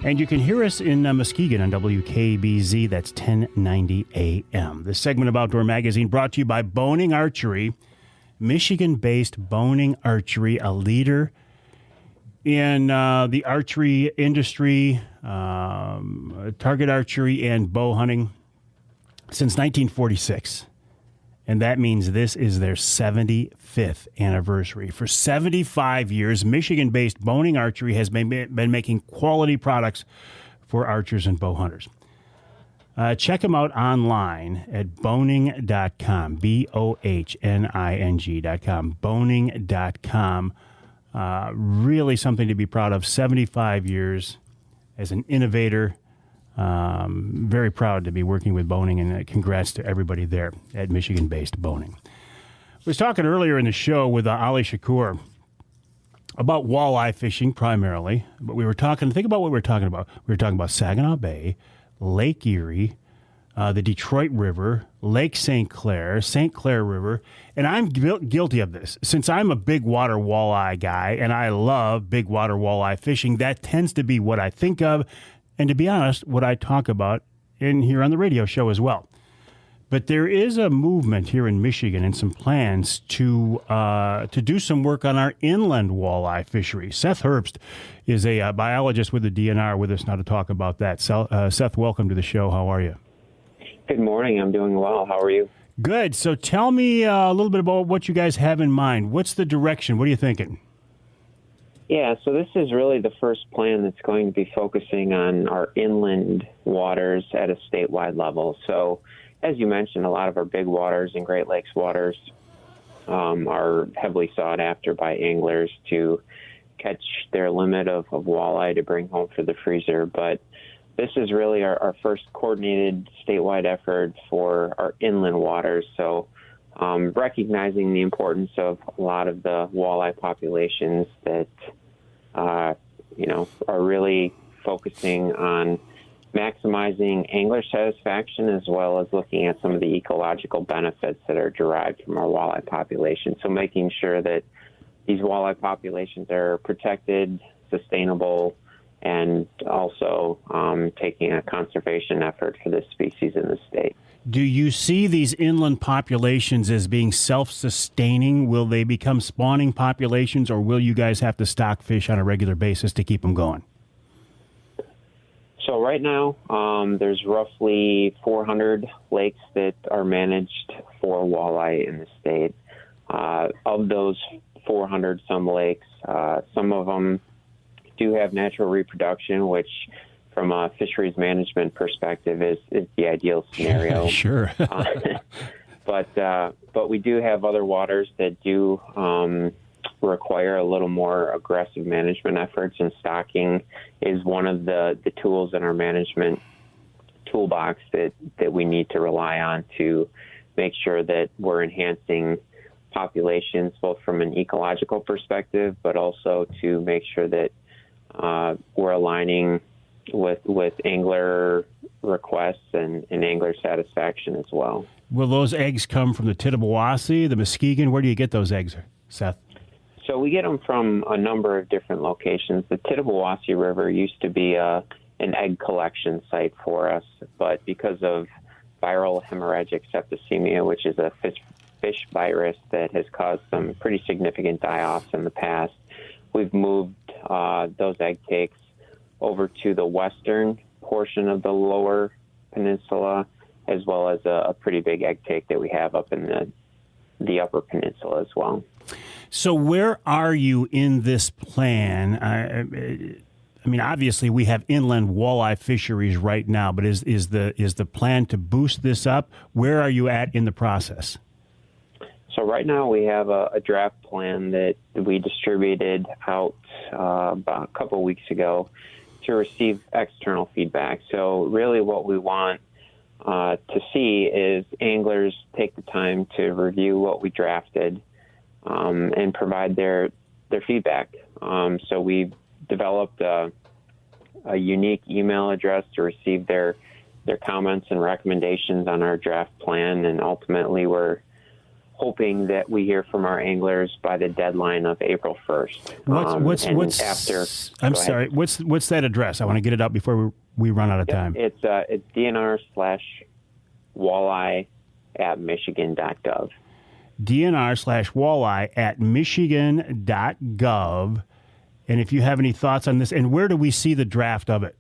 And you can hear us in Muskegon on WKBZ, that's 1090 AM. This segment of Outdoor Magazine brought to you by Boning Archery, Michigan-based Boning Archery, a leader in the archery industry, target archery and bow hunting since 1946. And that means this is their 75th anniversary. For 75 years, Michigan-based Boning Archery has been making quality products for archers and bow hunters. Check them out online at boning.com, BOHNING.com, boning.com. Really something to be proud of. 75 years as an innovator. Very proud to be working with Boning, and congrats to everybody there at Michigan-based Boning. I was talking earlier in the show with Ali Shakur about walleye fishing primarily, but think about what we were talking about. We were talking about Saginaw Bay, Lake Erie, the Detroit River, Lake St. Clair River, and I'm guilty of this. Since I'm a big water walleye guy and I love big water walleye fishing, that tends to be what I think of, and to be honest, what I talk about in here on the radio show as well. But there is a movement here in Michigan and some plans to do some work on our inland walleye fishery. Seth Herbst is a biologist with the DNR with us now to talk about that. Seth, welcome to the show. How are you? Good morning. I'm doing well. How are you? Good. So tell me a little bit about what you guys have in mind. What's the direction? What are you thinking? Yeah, so this is really the first plan that's going to be focusing on our inland waters at a statewide level. So, as you mentioned, a lot of our big waters and Great Lakes waters are heavily sought after by anglers to catch their limit of walleye to bring home for the freezer. But this is really our first coordinated statewide effort for our inland waters. So recognizing the importance of a lot of the walleye populations that, are really focusing on maximizing angler satisfaction as well as looking at some of the ecological benefits that are derived from our walleye population. So making sure that these walleye populations are protected, sustainable, and also taking a conservation effort for this species in the state. Do you see these inland populations as being self-sustaining? Will they become spawning populations, or will you guys have to stock fish on a regular basis to keep them going? So right now, there's roughly 400 lakes that are managed for walleye in the state. Of those 400 some lakes, some of them do have natural reproduction, which from a fisheries management perspective is the ideal scenario. require a little more aggressive management efforts, and stocking is one of the tools in our management toolbox that we need to rely on to make sure that we're enhancing populations, both from an ecological perspective, but also to make sure that we're aligning with angler requests and angler satisfaction as well. Will those eggs come from the Tittabawassee, the Muskegon? Where do you get those eggs, Seth? So we get them from a number of different locations. The Tittabawassee River used to be an egg collection site for us, but because of viral hemorrhagic septicemia, which is a fish virus that has caused some pretty significant die-offs in the past, we've moved those egg takes over to the western portion of the lower peninsula, as well as a pretty big egg take that we have up in the upper peninsula as well. So where are you in this plan? I mean, obviously we have inland walleye fisheries right now, but is the plan to boost this up? Where are you at in the process? So right now we have a draft plan that we distributed out about a couple of weeks ago to receive external feedback. So really what we want to see is anglers take the time to review what we drafted and provide their feedback. So we've developed a unique email address to receive their comments and recommendations on our draft plan, and ultimately we're hoping that we hear from our anglers by the deadline of April 1st. What's that address? I want to get it out before we run out of time. It's DNR/walleye@michigan.gov. DNR/walleye@michigan.gov. And if you have any thoughts on this, and where do we see the draft of it?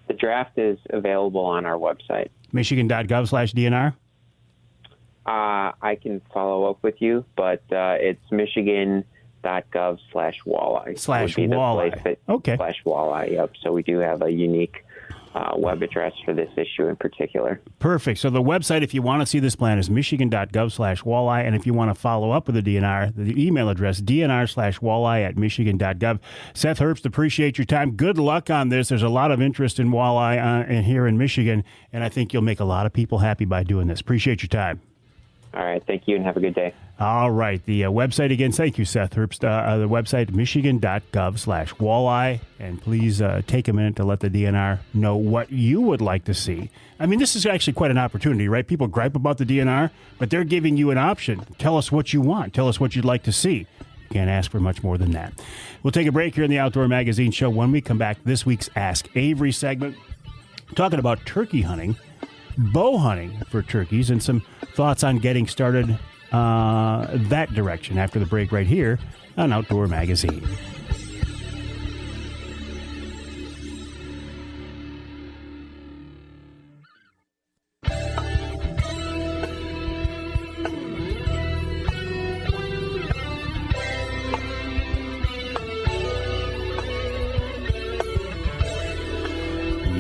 The draft is available on our website. Michigan.gov/DNR? I can follow up with you, but it's michigan.gov/walleye. /walleye. Okay. /walleye, yep. So we do have a unique web address for this issue in particular. Perfect. So the website, if you want to see this plan, is michigan.gov/walleye. And if you want to follow up with the DNR, the email address, dnr/walleye@michigan.gov. Seth Herbst, appreciate your time. Good luck on this. There's a lot of interest in walleye here in Michigan, and I think you'll make a lot of people happy by doing this. Appreciate your time. All right. Thank you, and have a good day. All right. The website again, thank you, Seth Herbst. The website, michigan.gov/walleye. And please take a minute to let the DNR know what you would like to see. I mean, this is actually quite an opportunity, right? People gripe about the DNR, but they're giving you an option. Tell us what you want. Tell us what you'd like to see. You can't ask for much more than that. We'll take a break here in the Outdoor Magazine Show. When we come back, this week's Ask Avery segment, talking about turkey hunting, bow hunting for turkeys, and some thoughts on getting started that direction after the break right here on Outdoor Magazine.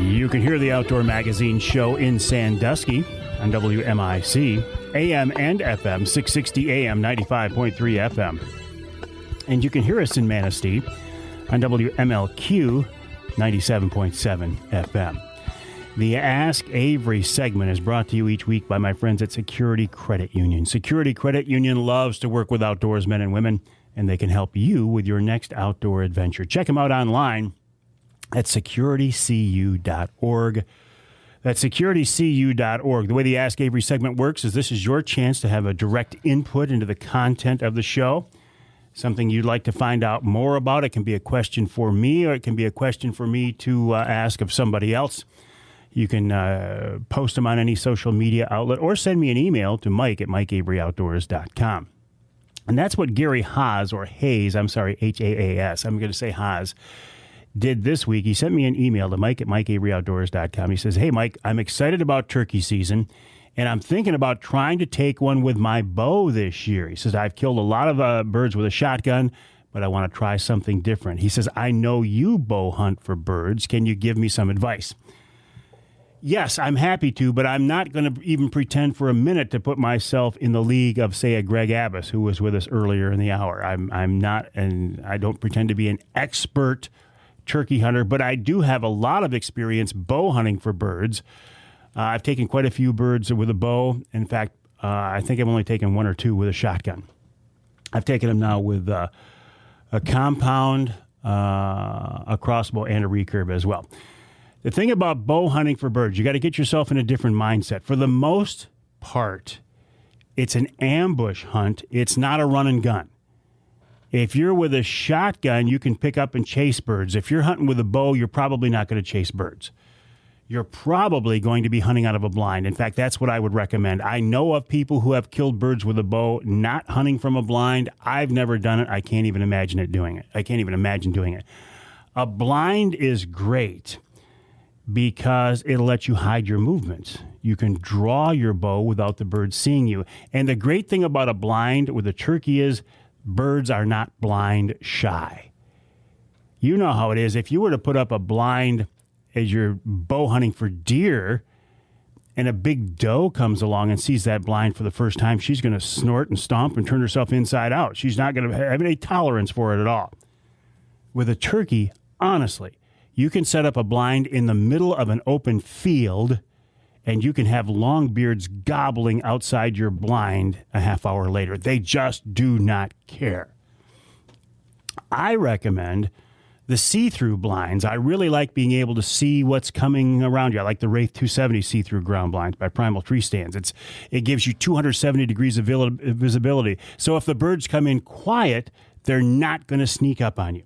You can hear the Outdoor Magazine Show in Sandusky on WMIC, AM and FM, 660 AM, 95.3 FM. And you can hear us in Manistee on WMLQ, 97.7 FM. The Ask Avery segment is brought to you each week by my friends at Security Credit Union. Security Credit Union loves to work with outdoorsmen and women, and they can help you with your next outdoor adventure. Check them out online at securitycu.org. That's securitycu.org. The way the Ask Avery segment works is this is your chance to have a direct input into the content of the show. Something you'd like to find out more about. It can be a question for me, or it can be a question for me to ask of somebody else. You can post them on any social media outlet or send me an email to mike@mikeaveryoutdoors.com. And that's what Gary Haas, or Hayes, I'm sorry, Haas, I'm going to say Haas, did this week. He sent me an email to mike@mikeaveryoutdoors.com. He says, "Hey, Mike, I'm excited about turkey season, and I'm thinking about trying to take one with my bow this year." He says, "I've killed a lot of birds with a shotgun, but I want to try something different." He says, "I know you bow hunt for birds. Can you give me some advice?" yes, I'm happy to, but I'm not going to even pretend for a minute to put myself in the league of, say, a Greg Abbas, who was with us earlier in the hour. I'm not, and I don't pretend to be an expert turkey hunter, but I do have a lot of experience bow hunting for birds. I've taken quite a few birds with a bow. In fact, I think I've only taken one or two with a shotgun. I've taken them now with a compound, a crossbow, and a recurve as well. The thing about bow hunting for birds, you got to get yourself in a different mindset. For the most part, it's an ambush hunt. It's not a run and gun. If you're with a shotgun, you can pick up and chase birds. If you're hunting with a bow, you're probably not going to chase birds. You're probably going to be hunting out of a blind. In fact, that's what I would recommend. I know of people who have killed birds with a bow, not hunting from a blind. I've never done it. I can't even imagine doing it. A blind is great because it'll let you hide your movements. You can draw your bow without the bird seeing you. And the great thing about a blind with a turkey is birds are not blind shy. You know how it is. If you were to put up a blind as you're bow hunting for deer and a big doe comes along and sees that blind for the first time, she's going to snort and stomp and turn herself inside out. She's not going to have any tolerance for it at all. With a turkey, honestly, you can set up a blind in the middle of an open field and you can have longbeards gobbling outside your blind a half hour later. They just do not care. I recommend the see-through blinds. I really like being able to see what's coming around you. I like the Wraith 270 see-through ground blinds by Primal Tree Stands. It gives you 270 degrees of visibility. So if the birds come in quiet, they're not going to sneak up on you.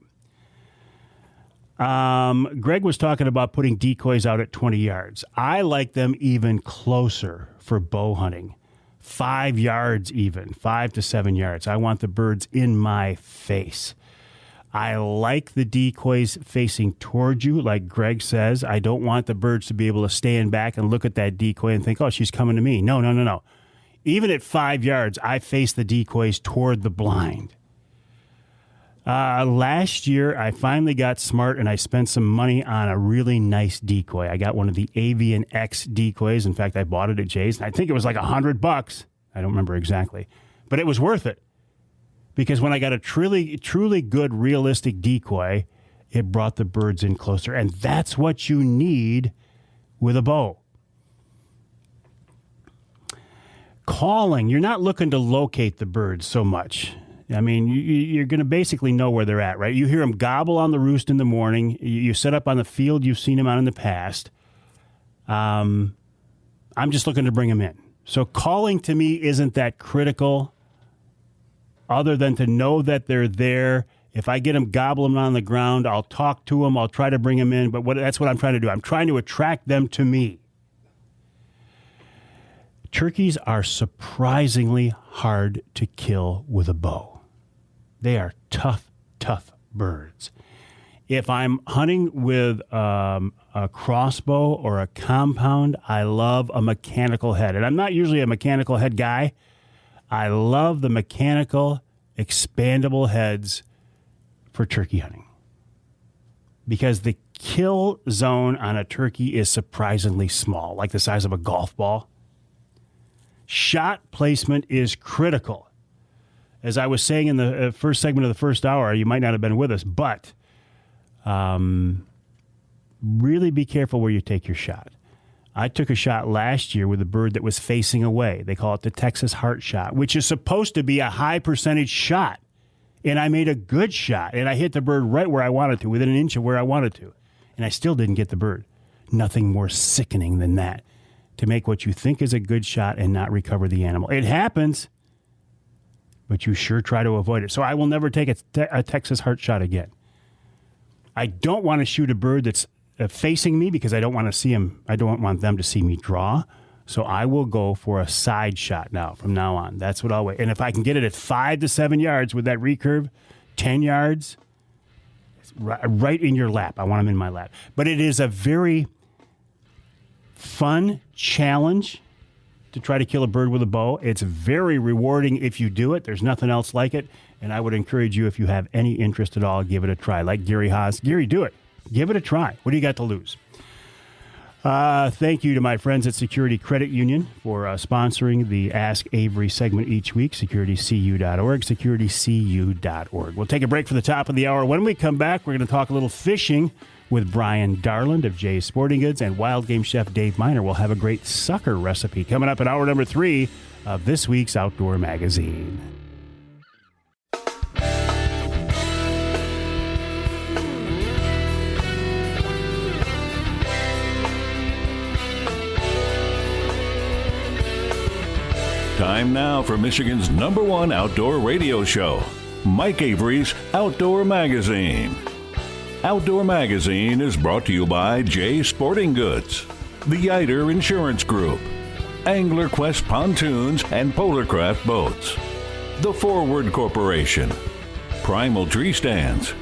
Greg was talking about putting decoys out at 20 yards. I like them even closer for bow hunting. 5 yards even, 5 to 7 yards. I want the birds in my face. I like the decoys facing towards you, like Greg says. I don't want the birds to be able to stand back and look at that decoy and think, oh, she's coming to me. No. Even at 5 yards, I face the decoys toward the blind. Last year, I finally got smart and I spent some money on a really nice decoy. I got one of the Avian X Decoys. In fact, I bought it at Jay's, and I think it was like $100. I don't remember exactly, but it was worth it because when I got a truly good, realistic decoy, it brought the birds in closer, and that's what you need with a bow. Calling, you're not looking to locate the birds so much. I mean, you're going to basically know where they're at, right? You hear them gobble on the roost in the morning. You set up on the field you've seen them on in the past. I'm just looking to bring them in. So calling to me isn't that critical other than to know that they're there. If I get them gobbling on the ground, I'll talk to them. I'll try to bring them in. But that's what I'm trying to do. I'm trying to attract them to me. Turkeys are surprisingly hard to kill with a bow. They are tough birds. If I'm hunting with a crossbow or a compound, I love a mechanical head. And I'm not usually a mechanical head guy. I love the mechanical, expandable heads for turkey hunting. Because the kill zone on a turkey is surprisingly small, like the size of a golf ball. Shot placement is critical. As I was saying in the first segment of the first hour, you might not have been with us, but really be careful where you take your shot. I took a shot last year with a bird that was facing away. They call it the Texas heart shot, which is supposed to be a high percentage shot. And I made a good shot, and I hit the bird right where I wanted to, within an inch of where I wanted to. And I still didn't get the bird. Nothing more sickening than that, to make what you think is a good shot and not recover the animal. It happens, but you sure try to avoid it. So I will never take a Texas heart shot again. I don't want to shoot a bird that's facing me because I don't want to see him. I don't want them to see me draw. So I will go for a side shot now, from now on. That's what I'll wait. And if I can get it at 5 to 7 yards with that recurve, 10 yards, right in your lap. I want them in my lap. But it is a very fun challenge to try to kill a bird with a bow. It's very rewarding if you do it. There's nothing else like it. And I would encourage you, if you have any interest at all, give it a try. Like Gary Haas. Gary, do it. Give it a try. What do you got to lose? Thank you to my friends at Security Credit Union for sponsoring the Ask Avery segment each week, securitycu.org, securitycu.org. We'll take a break for the top of the hour. When we come back, we're going to talk a little fishing with Bryan Darland of Jay's Sporting Goods, and wild game chef Dave Minar will have a great sucker recipe coming up in hour number 3 of this week's Outdoor Magazine. Time now for Michigan's #1 outdoor radio show, Mike Avery's Outdoor Magazine. Outdoor Magazine is brought to you by Jay's Sporting Goods, the Yider Insurance Group, Angler Quest Pontoons and Polarcraft Boats, The Forward Corporation, Primal Tree Stands,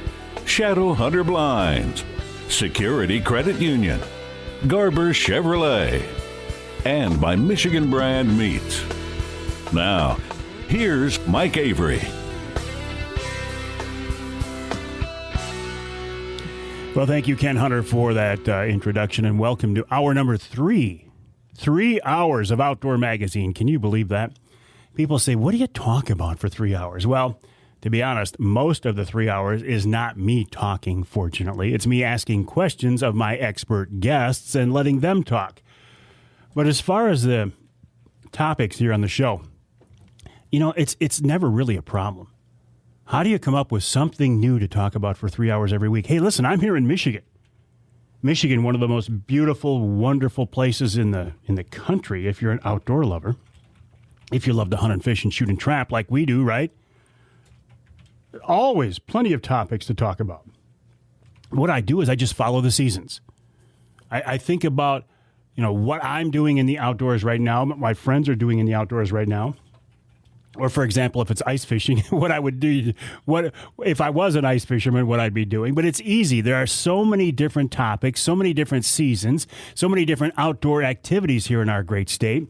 Shadow Hunter Blinds, Security Credit Union, Garber Chevrolet, and by Michigan Brand Meats. Now, here's Mike Avery. Well, thank you, Ken Hunter, for that introduction, and welcome to hour number 3. 3 hours of Outdoor Magazine. Can you believe that? People say, what do you talk about for 3 hours? Well, to be honest, most of the 3 hours is not me talking, fortunately. It's me asking questions of my expert guests and letting them talk. But as far as the topics here on the show, you know, it's never really a problem. How do you come up with something new to talk about for 3 hours every week? Hey, listen, I'm here in Michigan. Michigan, one of the most beautiful, wonderful places in the country if you're an outdoor lover. If you love to hunt and fish and shoot and trap like we do, right? Always plenty of topics to talk about. What I do is I just follow the seasons. I think about, you know, what I'm doing in the outdoors right now, what my friends are doing in the outdoors right now. Or, for example, if it's ice fishing, what I would do, what if I was an ice fisherman, what I'd be doing. But it's easy. There are so many different topics, so many different seasons, so many different outdoor activities here in our great state.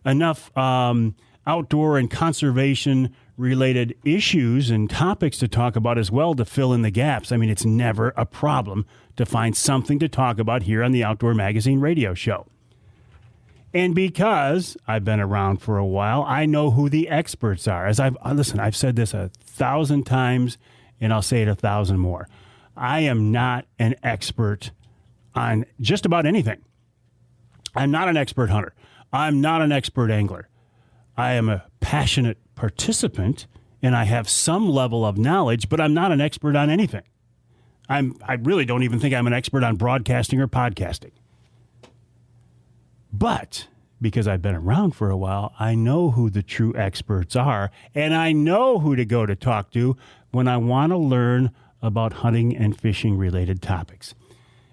Enough outdoor and conservation-related issues and topics to talk about as well to fill in the gaps. I mean, it's never a problem to find something to talk about here on the Outdoor Magazine radio show. And because I've been around for a while, I know who the experts are. I've said this 1,000 times, and I'll say it 1,000 more. I am not an expert on just about anything. I'm not an expert hunter. I'm not an expert angler. I am a passionate participant, and I have some level of knowledge, but I'm not an expert on anything. I really don't even think I'm an expert on broadcasting or podcasting. But because I've been around for a while, I know who the true experts are, and I know who to go to talk to when I want to learn about hunting and fishing related topics.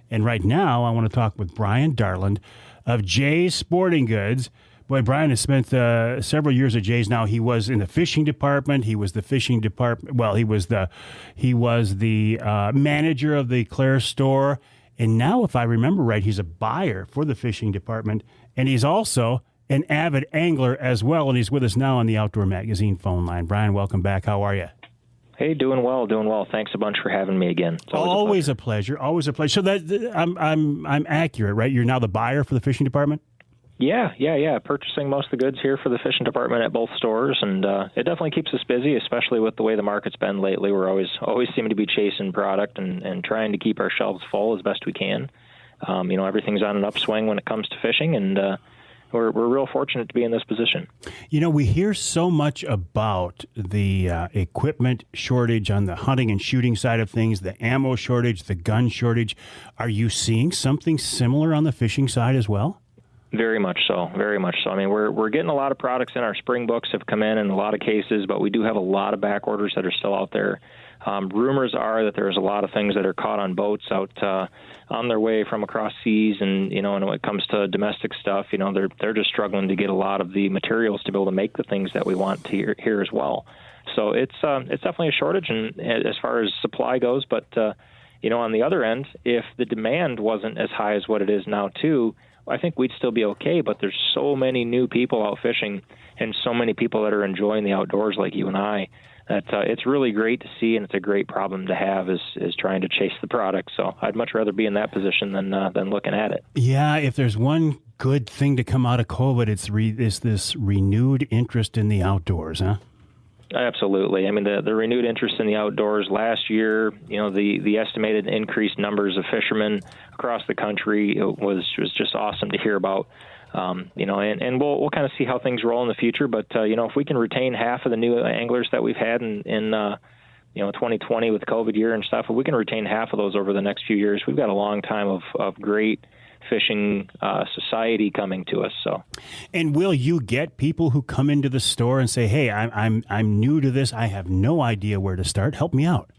And right now, I want to talk with Bryan Darland of Jay's Sporting Goods. Boy, Bryan has spent several years at Jay's now. He was in the fishing department. He was the fishing department. Well, he was the manager of the Claire store. And now, if I remember right, he's a buyer for the fishing department, and he's also an avid angler as well, and he's with us now on the Outdoor Magazine phone line. Bryan, welcome back. How are you? Hey, doing well. Thanks a bunch for having me again. It's always a pleasure. Always a pleasure. So I'm accurate, right? You're now the buyer for the fishing department? Yeah. Purchasing most of the goods here for the fishing department at both stores, and it definitely keeps us busy, especially with the way the market's been lately. We're always seem to be chasing product and trying to keep our shelves full as best we can. Everything's on an upswing when it comes to fishing, and we're real fortunate to be in this position. You know, we hear so much about the equipment shortage on the hunting and shooting side of things, the ammo shortage, the gun shortage. Are you seeing something similar on the fishing side as well? Very much so. I mean, we're getting a lot of products in. Our spring books have come in a lot of cases, but we do have a lot of back orders that are still out there. Rumors are that there's a lot of things that are caught on boats out on their way from across seas, and and when it comes to domestic stuff, they're just struggling to get a lot of the materials to be able to make the things that we want to here as well. So it's definitely a shortage, and as far as supply goes, but on the other end, if the demand wasn't as high as what it is now too, I think we'd still be okay, but there's so many new people out fishing and so many people that are enjoying the outdoors like you and I it's really great to see, and it's a great problem to have is trying to chase the product. So I'd much rather be in that position than looking at it. Yeah, if there's one good thing to come out of COVID, it's this renewed interest in the outdoors, huh? Absolutely. I mean, the renewed interest in the outdoors last year, the estimated increased numbers of fishermen across the country was just awesome to hear about. And we'll kind of see how things roll in the future. But, if we can retain half of the new anglers that we've had in 2020 with COVID year and stuff, if we can retain half of those over the next few years, we've got a long time of great fishing society coming to us. So, and will you get people who come into the store and say, "Hey, I'm new to this. I have no idea where to start. Help me out"?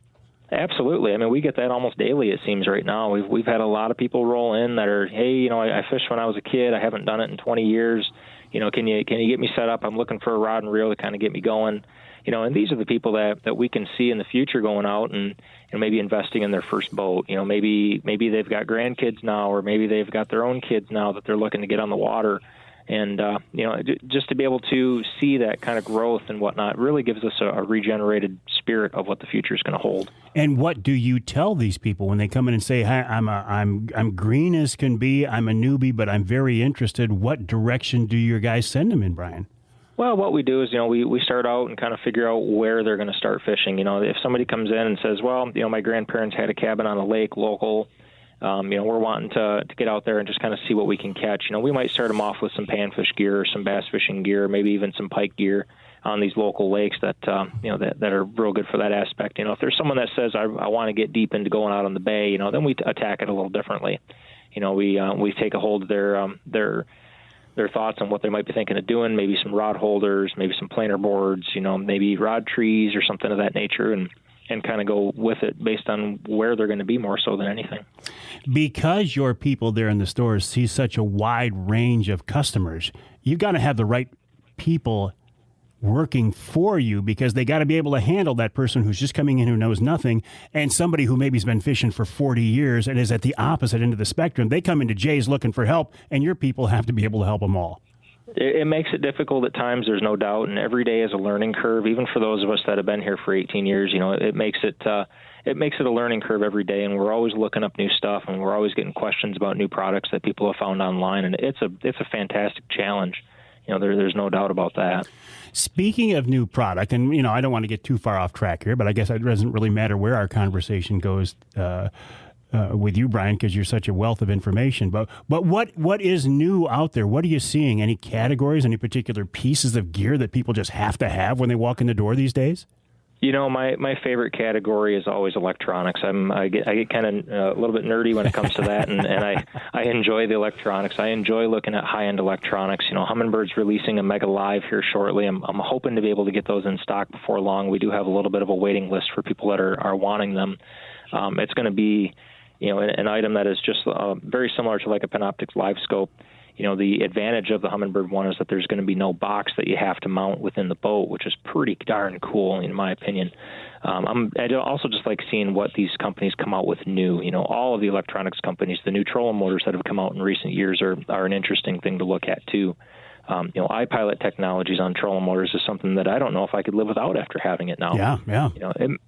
Absolutely. I mean, we get that almost daily, it seems, right now. We've had a lot of people roll in that are, hey, I fished when I was a kid. I haven't done it in 20 years. Can you get me set up? I'm looking for a rod and reel to kind of get me going. And these are the people that we can see in the future going out and maybe investing in their first boat. Maybe they've got grandkids now, or maybe they've got their own kids now that they're looking to get on the water. And, just to be able to see that kind of growth and whatnot really gives us a regenerated spirit of what the future is going to hold. And what do you tell these people when they come in and say, "Hi, I'm green as can be. I'm a newbie, but I'm very interested." What direction do your guys send them in, Bryan? Well, what we do is, we start out and kind of figure out where they're going to start fishing. If somebody comes in and says, well, my grandparents had a cabin on a lake local, we're wanting to get out there and just kind of see what we can catch. We might start them off with some panfish gear or some bass fishing gear, maybe even some pike gear on these local lakes that are real good for that aspect. If there's someone that says, I want to get deep into going out on the bay, then we attack it a little differently. We take a hold of their thoughts on what they might be thinking of doing, maybe some rod holders, maybe some planer boards, maybe rod trees or something of that nature, and kind of go with it based on where they're going to be more so than anything. Because your people there in the stores see such a wide range of customers, you've got to have the right people working for you, because they got to be able to handle that person who's just coming in who knows nothing, and somebody who maybe has been fishing for 40 years and is at the opposite end of the spectrum. They come into Jay's looking for help, and your people have to be able to help them all. It makes it difficult at times, there's no doubt, and every day is a learning curve. Even for those of us that have been here for 18 years, it makes it a learning curve every day, and we're always looking up new stuff, and we're always getting questions about new products that people have found online, and it's a fantastic challenge. There's no doubt about that. Speaking of new product, and I don't want to get too far off track here, but I guess it doesn't really matter where our conversation goes with you, Bryan, because you're such a wealth of information. But what is new out there? What are you seeing? Any categories, any particular pieces of gear that people just have to have when they walk in the door these days? My favorite category is always electronics. I get kind of a little bit nerdy when it comes to that, and I enjoy the electronics. I enjoy looking at high-end electronics. Hummingbird's releasing a Mega Live here shortly. I'm hoping to be able to get those in stock before long. We do have a little bit of a waiting list for people that are wanting them. It's going to be an item that is just very similar to like a Panoptix Live Scope. The advantage of the Humminbird one is that there's going to be no box that you have to mount within the boat, which is pretty darn cool, in my opinion. I also just like seeing what these companies come out with new. All of the electronics companies, the new trolling motors that have come out in recent years are an interesting thing to look at, too. iPilot technologies on trolling motors is something that I don't know if I could live without after having it now. Yeah.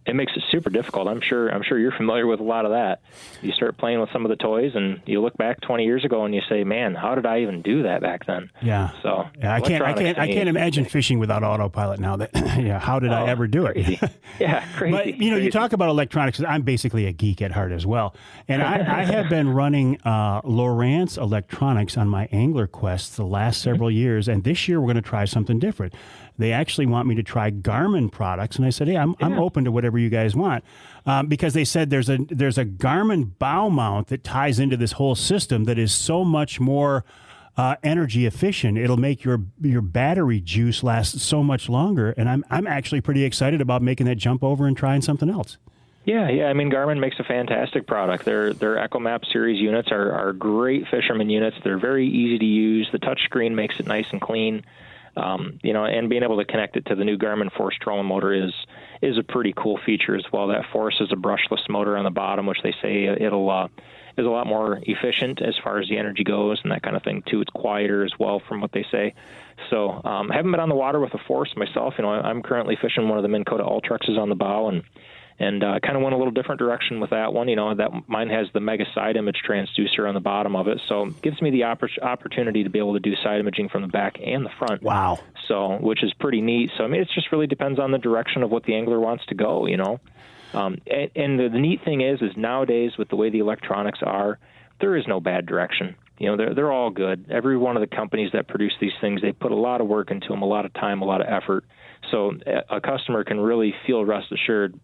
It makes it super difficult. I'm sure you're familiar with a lot of that. You start playing with some of the toys, and you look back 20 years ago, and you say, "Man, how did I even do that back then?" Yeah. So yeah, I can't imagine fishing without autopilot now. How did I ever do it? Crazy. Yeah, crazy. But you talk about electronics. I'm basically a geek at heart as well, and I have been running Lowrance Electronics on my angler quests the last several years. And this year we're going to try something different. They actually want me to try Garmin products, and I said, "Hey, I'm open to whatever you guys want," because they said there's a Garmin Bow Mount that ties into this whole system that is so much more energy efficient. It'll make your battery juice last so much longer, and I'm actually pretty excited about making that jump over and trying something else. Yeah. I mean, Garmin makes a fantastic product. Their EchoMap series units are great fisherman units. They're very easy to use. The touch screen makes it nice and clean. And being able to connect it to the new Garmin Force trolling motor is is a pretty cool feature as well. That forces a brushless motor on the bottom, which they say it'll is a lot more efficient as far as the energy goes and that kind of thing too. It's quieter as well from what they say. So I haven't been on the water with a force myself. I'm currently fishing one of the Minn Kota Ultruxes on the bow, and kind of went a little different direction with that one. That mine has the mega side image transducer on the bottom of it, so it gives me the opportunity to be able to do side imaging from the back and the front. Wow. So, which is pretty neat. So, it just really depends on the direction of what the angler wants to go, And the neat thing is nowadays with the way the electronics are, there is no bad direction. They're all good. Every one of the companies that produce these things, they put a lot of work into them, a lot of time, a lot of effort. So a customer can really feel rest assured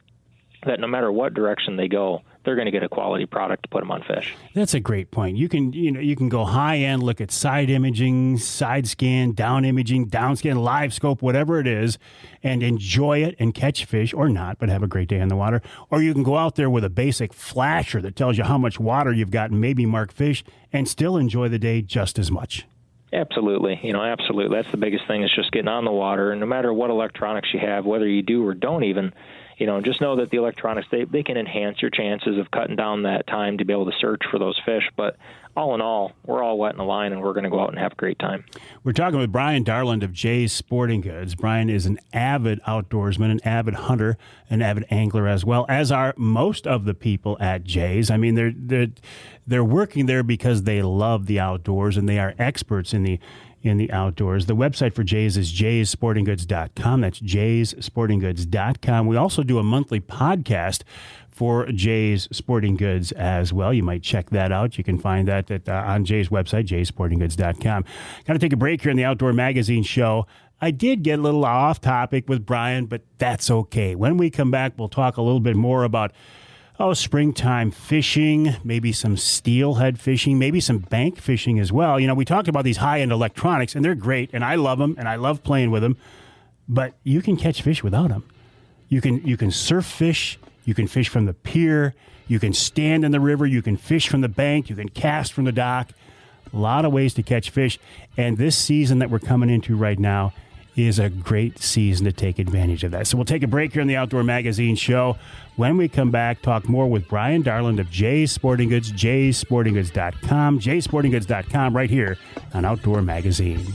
that no matter what direction they go, they're going to get a quality product to put them on fish. That's a great point. You can go high end, look at side imaging, side scan, down imaging, down scan, live scope, whatever it is, and enjoy it and catch fish or not, but have a great day in the water. Or you can go out there with a basic flasher that tells you how much water you've got and maybe mark fish and still enjoy the day just as much. Absolutely. Absolutely. That's the biggest thing is just getting on the water. And no matter what electronics you have, whether you do or don't even, just know that the electronics, they can enhance your chances of cutting down that time to be able to search for those fish. But all in all, we're all wet in the line, and we're going to go out and have a great time. We're talking with Bryan Darland of Jay's Sporting Goods. Bryan is an avid outdoorsman, an avid hunter, an avid angler, as well as are most of the people at Jay's. I mean, they're working there because they love the outdoors, and they are experts in the outdoors. The website for Jay's is jaysportinggoods.com. That's jaysportinggoods.com. We also do a monthly podcast for Jay's Sporting Goods as well. You might check that out. You can find that on Jay's website, jaysportinggoods.com. Got to take a break here in the Outdoor Magazine show. I did get a little off topic with Bryan, but that's okay. When we come back, we'll talk a little bit more about springtime fishing, maybe some steelhead fishing, maybe some bank fishing as well. We talked about these high-end electronics, and they're great, and I love them, and I love playing with them, but you can catch fish without them. You can surf fish, you can fish from the pier, you can stand in the river, you can fish from the bank, you can cast from the dock. A lot of ways to catch fish, and this season that we're coming into right now is a great season to take advantage of that. So we'll take a break here in the Outdoor Magazine show. When we come back, talk more with Bryan Darland of Jay's Sporting Goods, jaysportinggoods.com, jaysportinggoods.com, right here on Outdoor Magazine.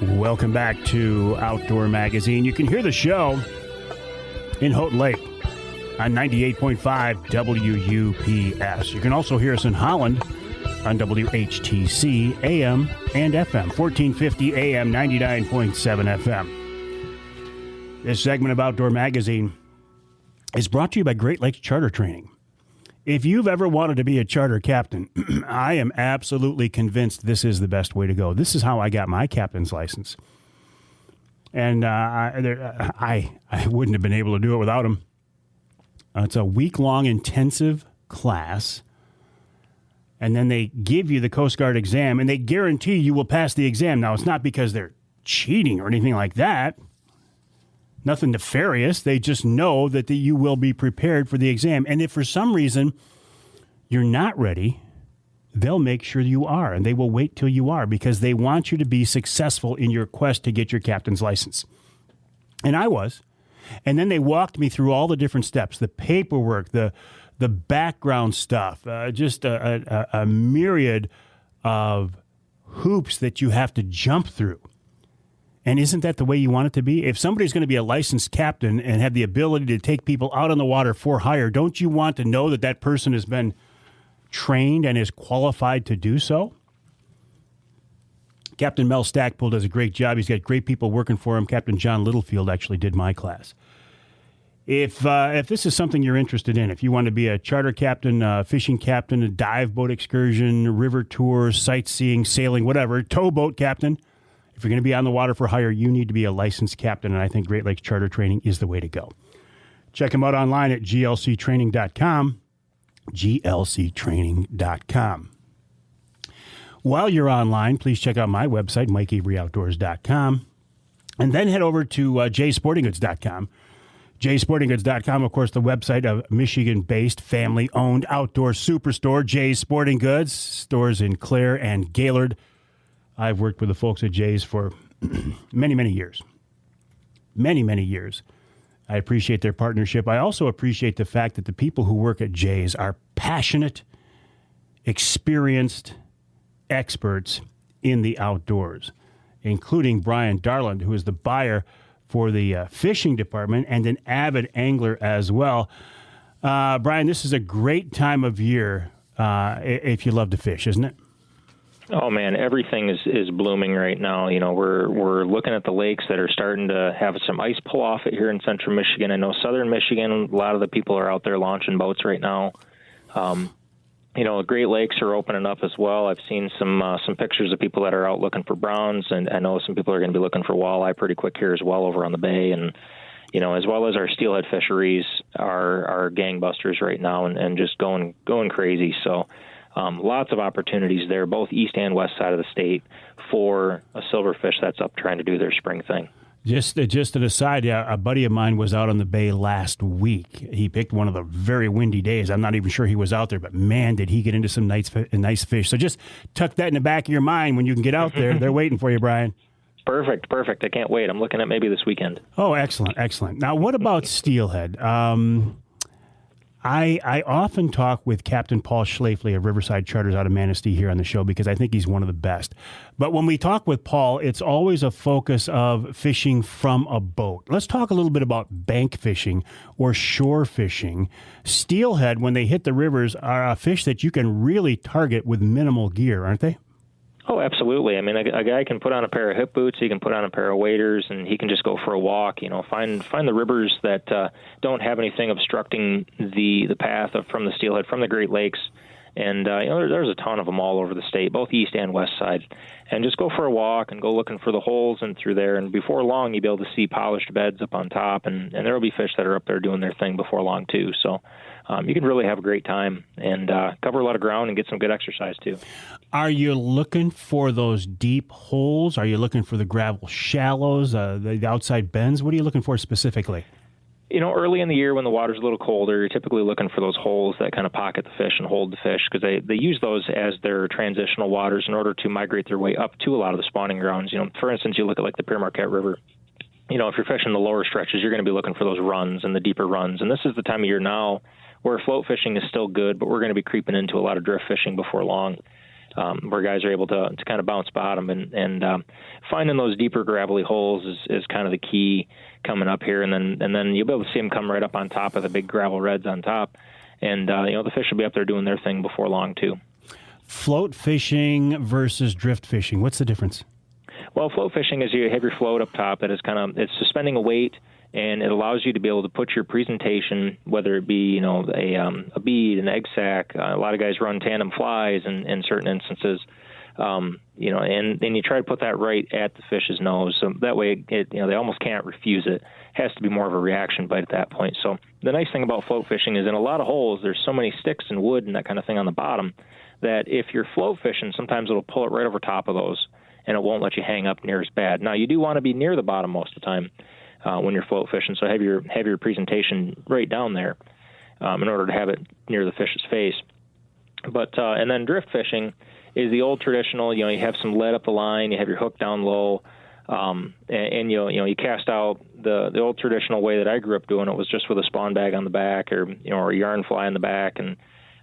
Welcome back to Outdoor Magazine. You can hear the show in Houghton Lake on 98.5 WUPS. You can also hear us in Holland on WHTC AM and FM, 1450 AM, 99.7 FM. This segment of Outdoor Magazine is brought to you by Great Lakes Charter Training. If you've ever wanted to be a charter captain, I am absolutely convinced this is the best way to go. This is how I got my captain's license. And I wouldn't have been able to do it without him. It's a week-long intensive class, and then they give you the Coast Guard exam, and they guarantee you will pass the exam. Now, it's not because they're cheating or anything like that. Nothing nefarious. They just know that you will be prepared for the exam. And if for some reason you're not ready, they'll make sure you are. And they will wait till you are because they want you to be successful in your quest to get your captain's license. And I was. And then they walked me through all the different steps, the paperwork, the background stuff, just a myriad of hoops that you have to jump through. And isn't that the way you want it to be? If somebody's going to be a licensed captain and have the ability to take people out on the water for hire, don't you want to know that that person has been trained and is qualified to do so? Captain Mel Stackpool does a great job. He's got great people working for him. Captain John Littlefield actually did my class. If this is something you're interested in, if you want to be a charter captain, fishing captain, a dive boat excursion, river tour, sightseeing, sailing, whatever, towboat captain, if you're going to be on the water for hire, you need to be a licensed captain, and I think Great Lakes Charter Training is the way to go. Check them out online at glctraining.com, glctraining.com. While you're online, please check out my website, MikeAveryOutdoors.com. And then head over to jsportinggoods.com. jsportinggoods.com, of course, the website of Michigan-based, family-owned outdoor superstore, Jay's Sporting Goods, stores in Clare and Gaylord. I've worked with the folks at Jay's for many, many years. Many, many years. I appreciate their partnership. I also appreciate the fact that the people who work at Jay's are passionate, experienced experts in the outdoors, including Bryan Darland, who is the buyer for the fishing department and an avid angler as well. Bryan, this is a great time of year if you love to fish, isn't it? Oh man, everything is blooming right now. You know, we're looking at the lakes that are starting to have some ice pull off it here in central Michigan. I know southern Michigan, a lot of the people are out there launching boats right now. You know, the Great Lakes are opening up as well. I've seen some pictures of people that are out looking for browns, and I know some people are going to be looking for walleye pretty quick here as well over on the bay. And, you know, as well as our steelhead fisheries are gangbusters right now and just going crazy. So lots of opportunities there, both east and west side of the state, for a silverfish that's up trying to do their spring thing. Just an aside, a buddy of mine was out on the bay last week. He picked one of the very windy days. I'm not even sure he was out there, but man, did he get into some nice fish. So just tuck that in the back of your mind when you can get out there. They're waiting for you, Bryan. Perfect. I can't wait. I'm looking at maybe this weekend. Oh, excellent. Now, what about steelhead? I often talk with Captain Paul Schlafly of Riverside Charters out of Manistee here on the show because I think he's one of the best. But when we talk with Paul, it's always a focus of fishing from a boat. Let's talk a little bit about bank fishing or shore fishing. Steelhead, when they hit the rivers, are a fish that you can really target with minimal gear, aren't they? Oh, absolutely. I mean, a guy can put on a pair of hip boots, he can put on a pair of waders, and he can just go for a walk. You know, find the rivers that don't have anything obstructing the path from the steelhead from the Great Lakes. And, you know, there's a ton of them all over the state, both east and west side. And just go for a walk and go looking for the holes and through there. And before long, you'll be able to see polished beds up on top. And there will be fish that are up there doing their thing before long, too. So you can really have a great time and cover a lot of ground and get some good exercise, too. Are you looking for those deep holes? Are you looking for the gravel shallows, the outside bends? What are you looking for specifically? You know, early in the year when the water's a little colder, you're typically looking for those holes that kind of pocket the fish and hold the fish because they use those as their transitional waters in order to migrate their way up to a lot of the spawning grounds. You know, for instance, you look at like the Marquette River. You know, if you're fishing the lower stretches, you're going to be looking for those runs and the deeper runs. And this is the time of year now where float fishing is still good, but we're going to be creeping into a lot of drift fishing before long. Where guys are able to kind of bounce bottom and finding those deeper gravelly holes is kind of the key coming up here, and then you'll be able to see them come right up on top of the big gravel reds on top, and you know, the fish will be up there doing their thing before long too. Float fishing versus drift fishing, what's the difference? Well, float fishing is you have your float up top that is it's suspending a weight, and it allows you to be able to put your presentation, whether it be, you know, a bead, an egg sack. A lot of guys run tandem flies in certain instances, you know, and you try to put that right at the fish's nose. So that way, you know, they almost can't refuse it. It has to be more of a reaction bite at that point. So the nice thing about float fishing is in a lot of holes, there's so many sticks and wood and that kind of thing on the bottom that if you're float fishing, sometimes it'll pull it right over top of those, and it won't let you hang up near as bad. Now, you do want to be near the bottom most of the time when you're float fishing, so have your presentation right down there in order to have it near the fish's face. But and then drift fishing is the old traditional. You know, you have some lead up the line, you have your hook down low, and you cast out the old traditional way that I grew up doing it was just with a spawn bag on the back or a yarn fly on the back and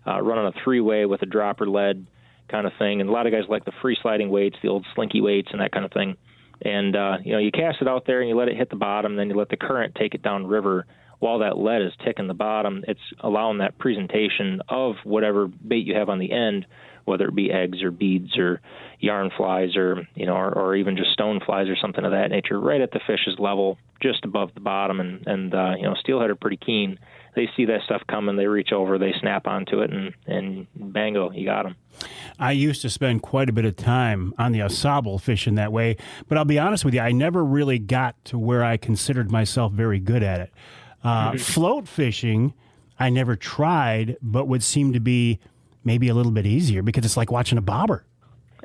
running a three-way with a dropper lead kind of thing. And a lot of guys like the free sliding weights, the old slinky weights and that kind of thing. And, you cast it out there and you let it hit the bottom, then you let the current take it down river. While that lead is ticking the bottom, it's allowing that presentation of whatever bait you have on the end, whether it be eggs or beads or yarn flies or even just stone flies or something of that nature, right at the fish's level, just above the bottom. And steelhead are pretty keen. They see that stuff coming, they reach over, they snap onto it, and bango, you got them. I used to spend quite a bit of time on the Ausable fishing that way, but I'll be honest with you, I never really got to where I considered myself very good at it. Float fishing, I never tried, but would seem to be maybe a little bit easier because it's like watching a bobber.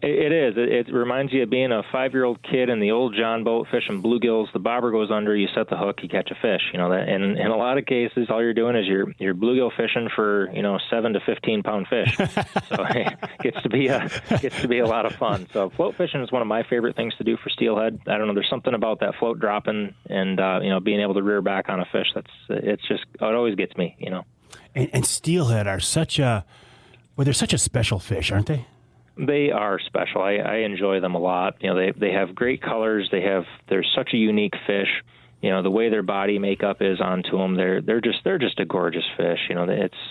It is. It reminds you of being a 5-year-old kid in the old John boat fishing bluegills. The bobber goes under, you set the hook, you catch a fish. You know that. And in a lot of cases, all you're doing is you're bluegill fishing for 7 to 15 pound fish. So it gets to be a lot of fun. So float fishing is one of my favorite things to do for steelhead. I don't know. There's something about that float dropping and being able to rear back on a fish. It always gets me. And steelhead are they're such a special fish, aren't they? They are special. I enjoy them a lot. They have great colors. They're such a unique fish. The way their body makeup is onto them, they're just a gorgeous fish.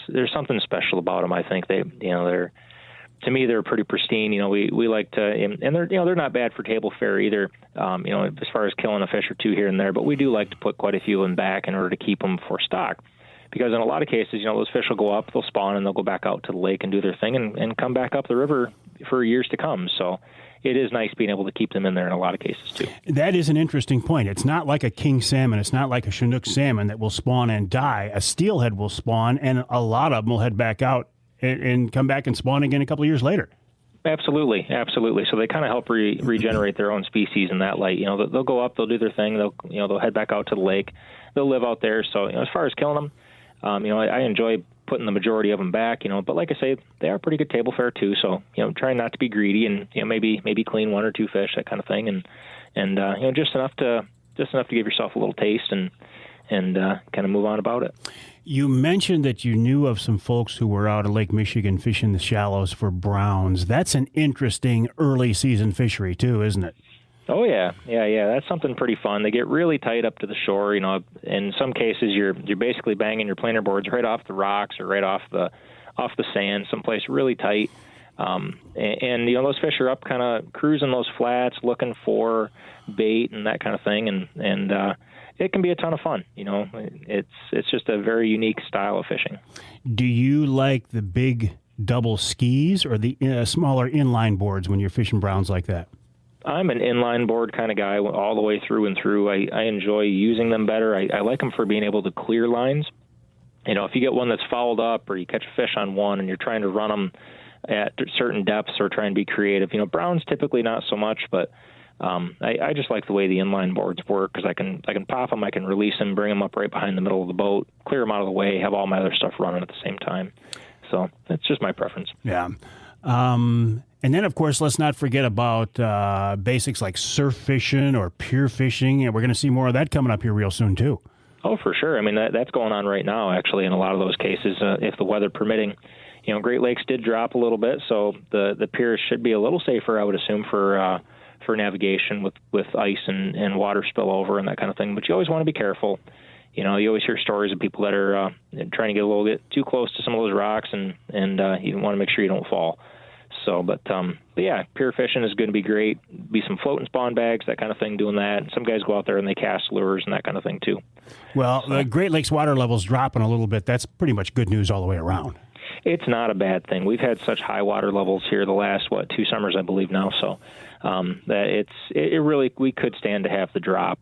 There's something special about them. I think they're to me they're pretty pristine. We like to, and they're not bad for table fare either. As far as killing a fish or two here and there, but we do like to put quite a few in back in order to keep them for stock. Because in a lot of cases, those fish will go up, they'll spawn, and they'll go back out to the lake and do their thing and come back up the river for years to come. So it is nice being able to keep them in there in a lot of cases, too. That is an interesting point. It's not like a king salmon. It's not like a Chinook salmon that will spawn and die. A steelhead will spawn, and a lot of them will head back out and come back and spawn again a couple of years later. Absolutely. So they kind of help regenerate their own species in that light. They'll go up, they'll do their thing, they'll head back out to the lake, they'll live out there. So as far as killing them, I enjoy putting the majority of them back, but like I say, they are pretty good table fare too. So, trying not to be greedy and, maybe clean 1 or 2 fish, that kind of thing. And just enough to give yourself a little taste and kind of move on about it. You mentioned that you knew of some folks who were out of Lake Michigan fishing the shallows for browns. That's an interesting early season fishery too, isn't it? Oh, yeah. That's something pretty fun. They get really tight up to the shore. In some cases, you're basically banging your planer boards right off the rocks or right off the sand, someplace really tight. And those fish are up kind of cruising those flats, looking for bait and that kind of thing. And it can be a ton of fun. It's just a very unique style of fishing. Do you like the big double skis or the smaller inline boards when you're fishing browns like that? I'm an inline board kind of guy all the way through and through. I enjoy using them better. I like them for being able to clear lines. If you get one that's fouled up or you catch a fish on one and you're trying to run them at certain depths or try and be creative, browns typically not so much, but I just like the way the inline boards work because I can pop them, I can release them, bring them up right behind the middle of the boat, clear them out of the way, have all my other stuff running at the same time. So that's just my preference. Yeah. And then, of course, let's not forget about basics like surf fishing or pier fishing. And we're going to see more of that coming up here real soon, too. Oh, for sure. I mean, that's going on right now, actually, in a lot of those cases, if the weather permitting. Great Lakes did drop a little bit, so the piers should be a little safer, I would assume, for navigation with ice and water spillover and that kind of thing. But you always want to be careful. You always hear stories of people that are trying to get a little bit too close to some of those rocks, and you want to make sure you don't fall. So, but yeah, pier fishing is going to be great. Be some float and spawn bags, that kind of thing, doing that. Some guys go out there and they cast lures and that kind of thing, too. Well, the Great Lakes water level's dropping a little bit. That's pretty much good news all the way around. It's not a bad thing. We've had such high water levels here the last, 2 summers, I believe now. So that it really, we could stand to have the drop.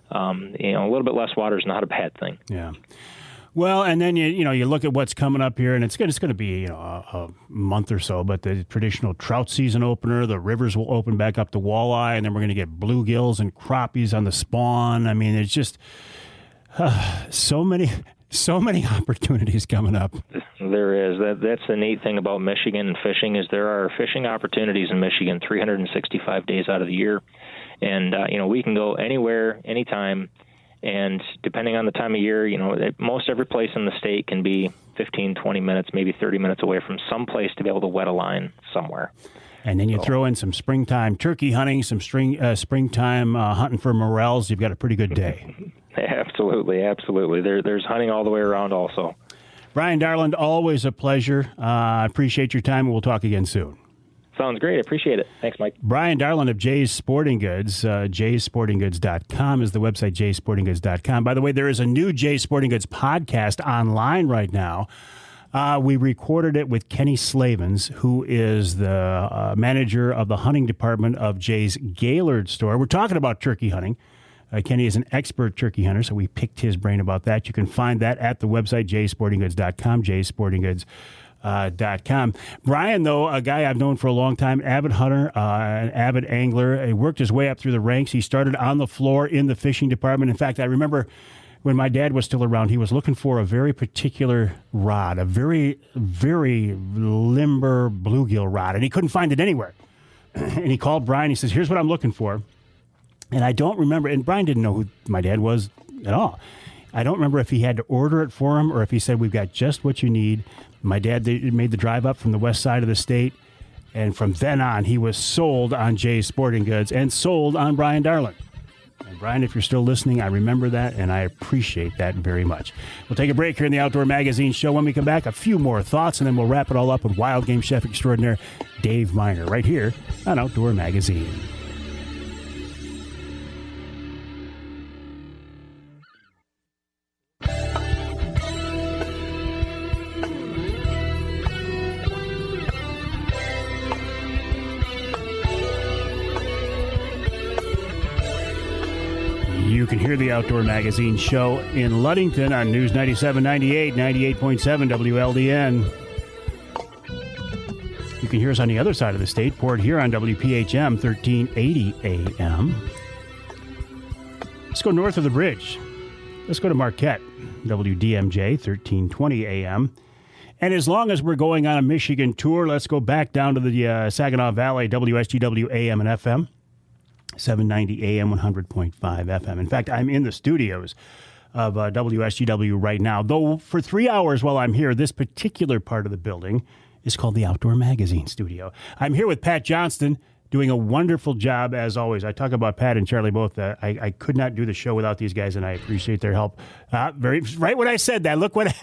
A little bit less water is not a bad thing. Yeah. Well, and then you look at what's coming up here, and it's going to be a month or so. But the traditional trout season opener, the rivers will open back up to walleye, and then we're going to get bluegills and crappies on the spawn. I mean, it's just so many opportunities coming up. There is. That's the neat thing about Michigan and fishing is there are fishing opportunities in Michigan 365 days out of the year, and we can go anywhere, anytime. And depending on the time of year, most every place in the state can be 15, 20 minutes, maybe 30 minutes away from some place to be able to wet a line somewhere. And then you throw in some springtime turkey hunting, some springtime hunting for morels. You've got a pretty good day. Absolutely. There's hunting all the way around also. Bryan Darland, always a pleasure. I appreciate your time, and we'll talk again soon. Sounds great. I appreciate it. Thanks, Mike. Bryan Darland of Jay's Sporting Goods. Jay'sSportingGoods.com is the website, Jay'sSportingGoods.com. By the way, there is a new Jay's Sporting Goods podcast online right now. We recorded it with Kenny Slavens, who is the manager of the hunting department of Jay's Gaylord store. We're talking about turkey hunting. Kenny is an expert turkey hunter, so we picked his brain about that. You can find that at the website, Jay'sSportingGoods.com, Jay'sSportingGoods.com. .com. Bryan, though, a guy I've known for a long time, avid hunter, an avid angler. He worked his way up through the ranks. He started on the floor in the fishing department. In fact, I remember when my dad was still around, he was looking for a very particular rod, a very, very limber bluegill rod, and he couldn't find it anywhere. And he called Bryan. He says, here's what I'm looking for. And I don't remember, and Bryan didn't know who my dad was at all. I don't remember if he had to order it for him or if he said, we've got just what you need. My dad made the drive up from the west side of the state, and from then on, he was sold on Jay's Sporting Goods and sold on Bryan Darland. And Bryan, if you're still listening, I remember that, and I appreciate that very much. We'll take a break here in the Outdoor Magazine Show. When we come back, a few more thoughts, and then we'll wrap it all up with wild game chef extraordinaire Dave Minar right here on Outdoor Magazine. You can hear the Outdoor Magazine Show in Ludington on News 97.98, 98.7 WLDN. You can hear us on the other side of the state, Port Huron, WPHM, 1380 AM. Let's go north of the bridge. Let's go to Marquette, WDMJ, 1320 AM. And as long as we're going on a Michigan tour, let's go back down to the Saginaw Valley, WSGW AM and FM. 790 AM, 100.5 FM. In fact, I'm in the studios of WSGW right now. Though for 3 hours while I'm here, this particular part of the building is called the Outdoor Magazine Studio. I'm here with Pat Johnston, doing a wonderful job as always. I talk about Pat and Charlie both. I could not do the show without these guys, and I appreciate their help. Right when I said that, look what...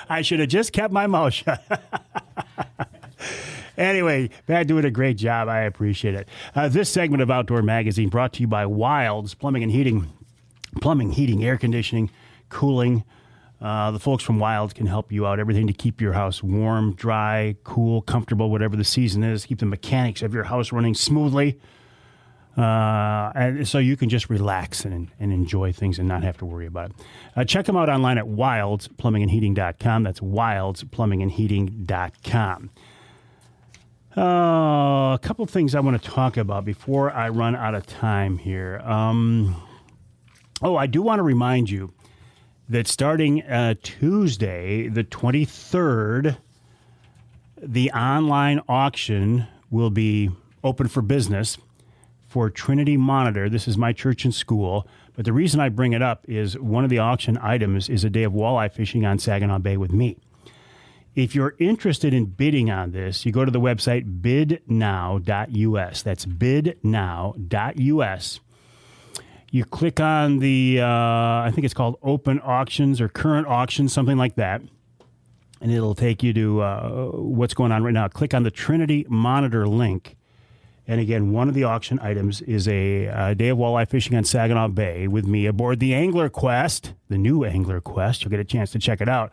I should have just kept my mouth shut. Anyway, Pat doing a great job. I appreciate it. This segment of Outdoor Magazine brought to you by Wilds Plumbing and Heating. Plumbing, heating, air conditioning, cooling. The folks from Wilds can help you out. Everything to keep your house warm, dry, cool, comfortable, whatever the season is. Keep the mechanics of your house running smoothly. And so you can just relax and enjoy things and not have to worry about it. Check them out online at wildsplumbingandheating.com. That's wildsplumbingandheating.com. A couple things I want to talk about before I run out of time here. I do want to remind you that starting Tuesday, the 23rd, the online auction will be open for business for Trinity Monitor. This is my church and school. But the reason I bring it up is one of the auction items is a day of walleye fishing on Saginaw Bay with me. If you're interested in bidding on this, you go to the website bidnow.us. That's bidnow.us. You click on the, I think it's called Open Auctions or Current Auctions, something like that. And it'll take you to what's going on right now. Click on the Trinity Monitor link. And again, one of the auction items is a day of walleye fishing on Saginaw Bay with me aboard the Angler Quest, the new Angler Quest. You'll get a chance to check it out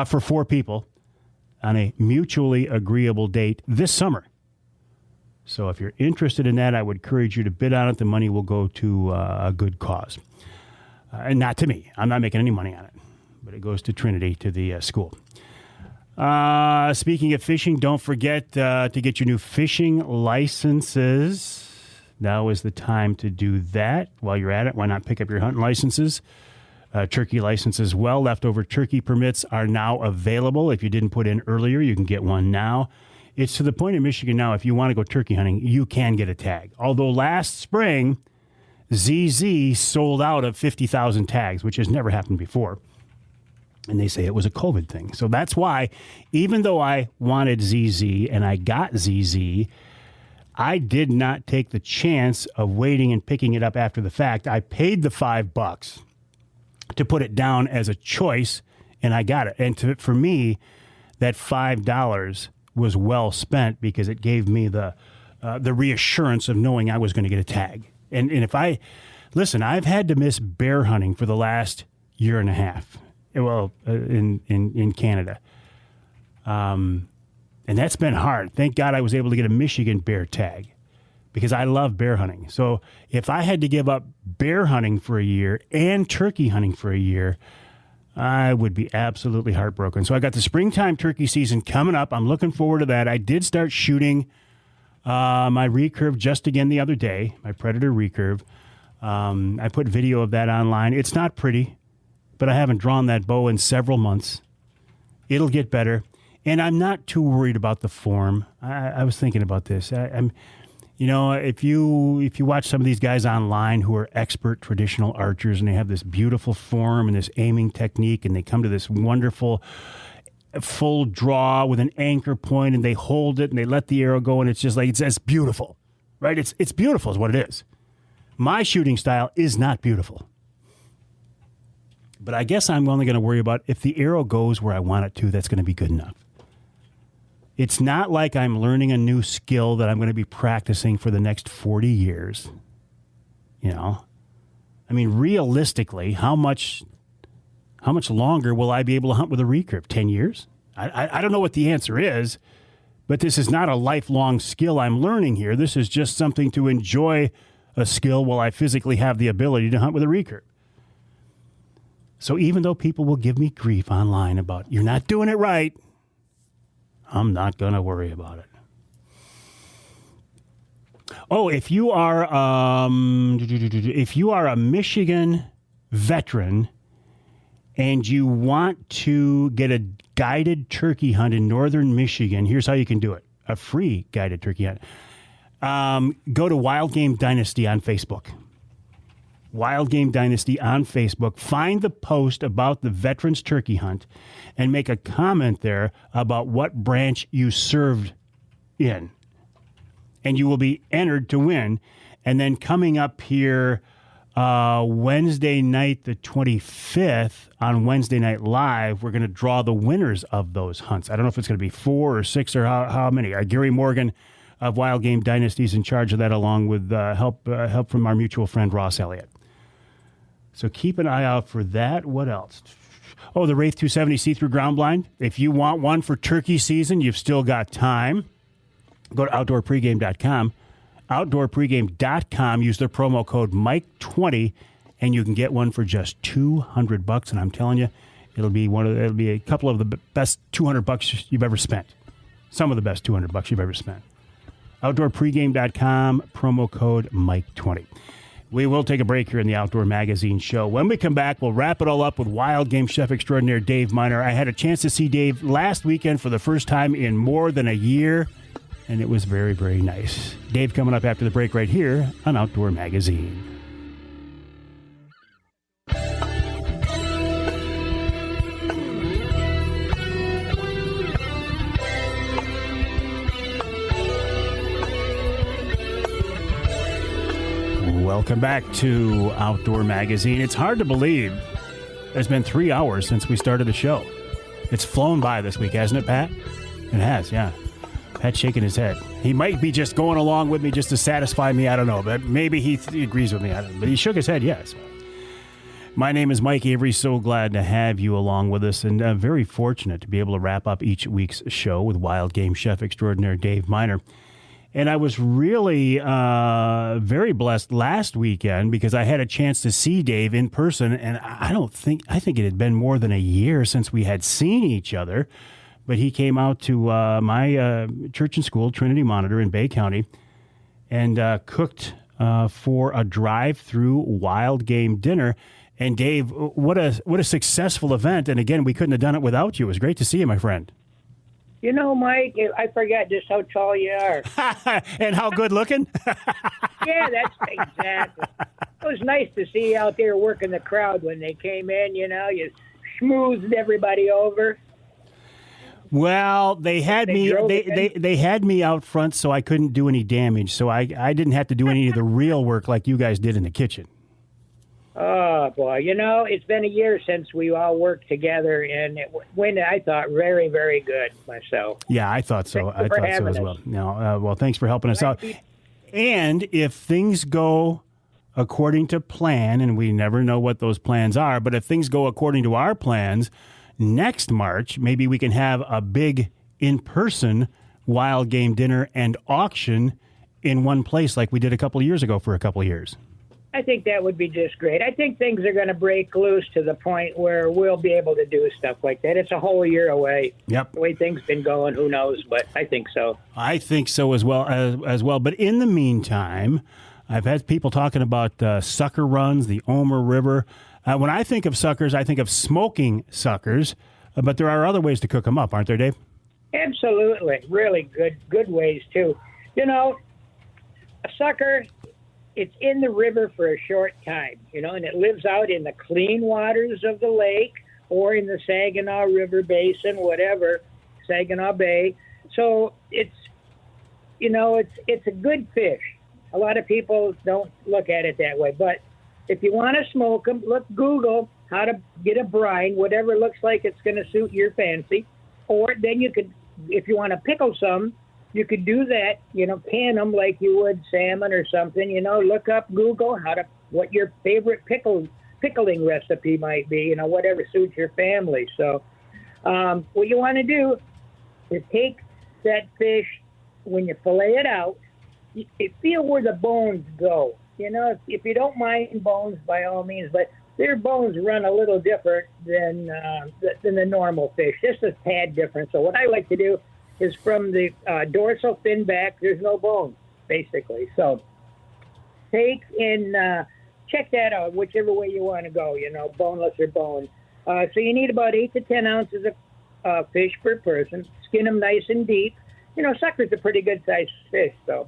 for 4 people on a mutually agreeable date this summer. So if you're interested in that, I would encourage you to bid on it. The money will go to a good cause. And not to me. I'm not making any money on it. But it goes to Trinity, to the school. Speaking of fishing, don't forget to get your new fishing licenses. Now is the time to do that. While you're at it, why not pick up your hunting licenses? Turkey license as well. Leftover turkey permits are now available. If you didn't put in earlier, you can get one now. It's to the point in Michigan now, if you want to go turkey hunting, you can get a tag. Although last spring, ZZ sold out of 50,000 tags, which has never happened before. And they say it was a COVID thing. So that's why, even though I wanted ZZ and I got ZZ, I did not take the chance of waiting and picking it up after the fact. I paid the $5 to put it down as a choice, and I got it. And for me, that $5 was well spent because it gave me the reassurance of knowing I was going to get a tag. And if I've had to miss bear hunting for the last year and a half. Well, in Canada. And that's been hard. Thank God I was able to get a Michigan bear tag because I love bear hunting. So if I had to give up bear hunting for a year and turkey hunting for a year, I would be absolutely heartbroken. So I got the springtime turkey season coming up. I'm looking forward to that. I did start shooting my recurve just again the other day, my Predator recurve. I put video of that online. It's not pretty, but I haven't drawn that bow in several months. It'll get better. And I'm not too worried about the form. I was thinking about this. I'm, you know, if you watch some of these guys online who are expert traditional archers and they have this beautiful form and this aiming technique and they come to this wonderful full draw with an anchor point and they hold it and they let the arrow go and it's just like, it's beautiful, right? It's beautiful is what it is. My shooting style is not beautiful. But I guess I'm only going to worry about if the arrow goes where I want it to, that's going to be good enough. It's not like I'm learning a new skill that I'm going to be practicing for the next 40 years. You know? I mean, realistically, how much longer will I be able to hunt with a recurve? 10 years? I don't know what the answer is, but this is not a lifelong skill I'm learning here. This is just something to enjoy a skill while I physically have the ability to hunt with a recurve. So even though people will give me grief online about, you're not doing it right, I'm not going to worry about it. Oh, if you are a Michigan veteran and you want to get a guided turkey hunt in northern Michigan, here's how you can do it. A free guided turkey hunt. Go to Wild Game Dynasty on Facebook. Wild Game Dynasty on Facebook. Find the post about the Veterans Turkey Hunt and make a comment there about what branch you served in. And you will be entered to win. And then coming up here Wednesday night, the 25th, on Wednesday Night Live, we're going to draw the winners of those hunts. I don't know if it's going to be 4 or 6 or how many. Gary Morgan of Wild Game Dynasty is in charge of that, along with help from our mutual friend Ross Elliott. So keep an eye out for that. What else? Oh, the Wraith 270 see-through ground blind. If you want one for turkey season, you've still got time. Go to outdoorpregame.com. Outdoorpregame.com. Use the promo code Mike20, and you can get one for just $200. And I'm telling you, it'll be a couple of the best $200 you've ever spent. Some of the best $200 you've ever spent. Outdoorpregame.com. Promo code Mike20. We will take a break here in the Outdoor Magazine show. When we come back, we'll wrap it all up with wild game chef extraordinaire Dave Minar. I had a chance to see Dave last weekend for the first time in more than a year, and it was very, very nice. Dave coming up after the break right here on Outdoor Magazine. Welcome back to Outdoor Magazine. It's hard to believe it's been 3 hours since we started the show. It's flown by this week, hasn't it, Pat? It has, yeah. Pat's shaking his head. He might be just going along with me just to satisfy me. I don't know, but maybe he agrees with me. I don't know. But he shook his head, yes. My name is Mike Avery. So glad to have you along with us, and very fortunate to be able to wrap up each week's show with wild game chef extraordinaire Dave Minar. And I was really very blessed last weekend because I had a chance to see Dave in person, and I think it had been more than a year since we had seen each other. But he came out to my church and school, Trinity Monitor in Bay County, and cooked for a drive-through wild game dinner. And Dave, what a successful event! And again, we couldn't have done it without you. It was great to see you, my friend. You know, Mike, I forgot just how tall you are. And how good looking? Yeah, that's exactly. It was nice to see you out there working the crowd when they came in. You know, you smoothed everybody over. Well, they had me out front, so I couldn't do any damage. So I didn't have to do any of the real work like you guys did in the kitchen. Oh, boy. You know, it's been a year since we all worked together, and it went, I thought, very, very good myself. Yeah, I thought so. I thought so as well. No, well, thanks for helping us out. And if things go according to plan, and we never know what those plans are, but if things go according to our plans, next March, maybe we can have a big in-person wild game dinner and auction in one place like we did a couple of years ago for a couple of years. I think that would be just great. I think things are going to break loose to the point where we'll be able to do stuff like that. It's a whole year away. Yep. The way things been going, who knows? But I think so. I think so as well. But in the meantime, I've had people talking about sucker runs, the Omer River. When I think of suckers, I think of smoking suckers. But there are other ways to cook them up, aren't there, Dave? Absolutely. Really good ways, too. You know, a sucker, it's in the river for a short time, you know, and it lives out in the clean waters of the lake or in the Saginaw River Basin, whatever, Saginaw Bay. So it's, you know, it's a good fish. A lot of people don't look at it that way. But if you want to smoke them, Google how to get a brine, whatever looks like it's going to suit your fancy. Or then you could, if you want to pickle some, you could do that, you know, can them like you would salmon or something, you know, look up, Google what your favorite pickling recipe might be, you know, whatever suits your family. So what you want to do is take that fish, when you fillet it out, you feel where the bones go. You know, if you don't mind bones, by all means, but their bones run a little different than the normal fish, just a tad different. So what I like to do is from the dorsal fin back, there's no bones, basically. So take and check that out, whichever way you want to go, you know, boneless or bone. So you need about 8 to 10 ounces of fish per person. Skin them nice and deep. You know, sucker's a pretty good-sized fish, so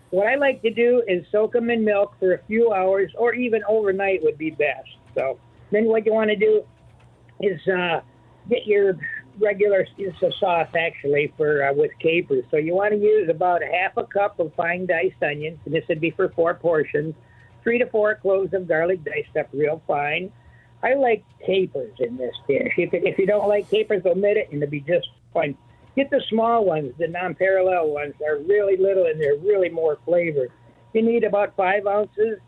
what I like to do is soak them in milk for a few hours, or even overnight would be best. So then what you want to do is get your regular, it's a sauce actually for with capers. So you want to use about a half a cup of fine diced onions, and this would be for 4 portions. 3 to 4 cloves of garlic diced up real fine. I like capers in this dish. If you don't like capers, omit it, and it'll be just fine. Get the small ones, the non-parallel ones. They're really little, and they're really more flavored. You need about 5 ounces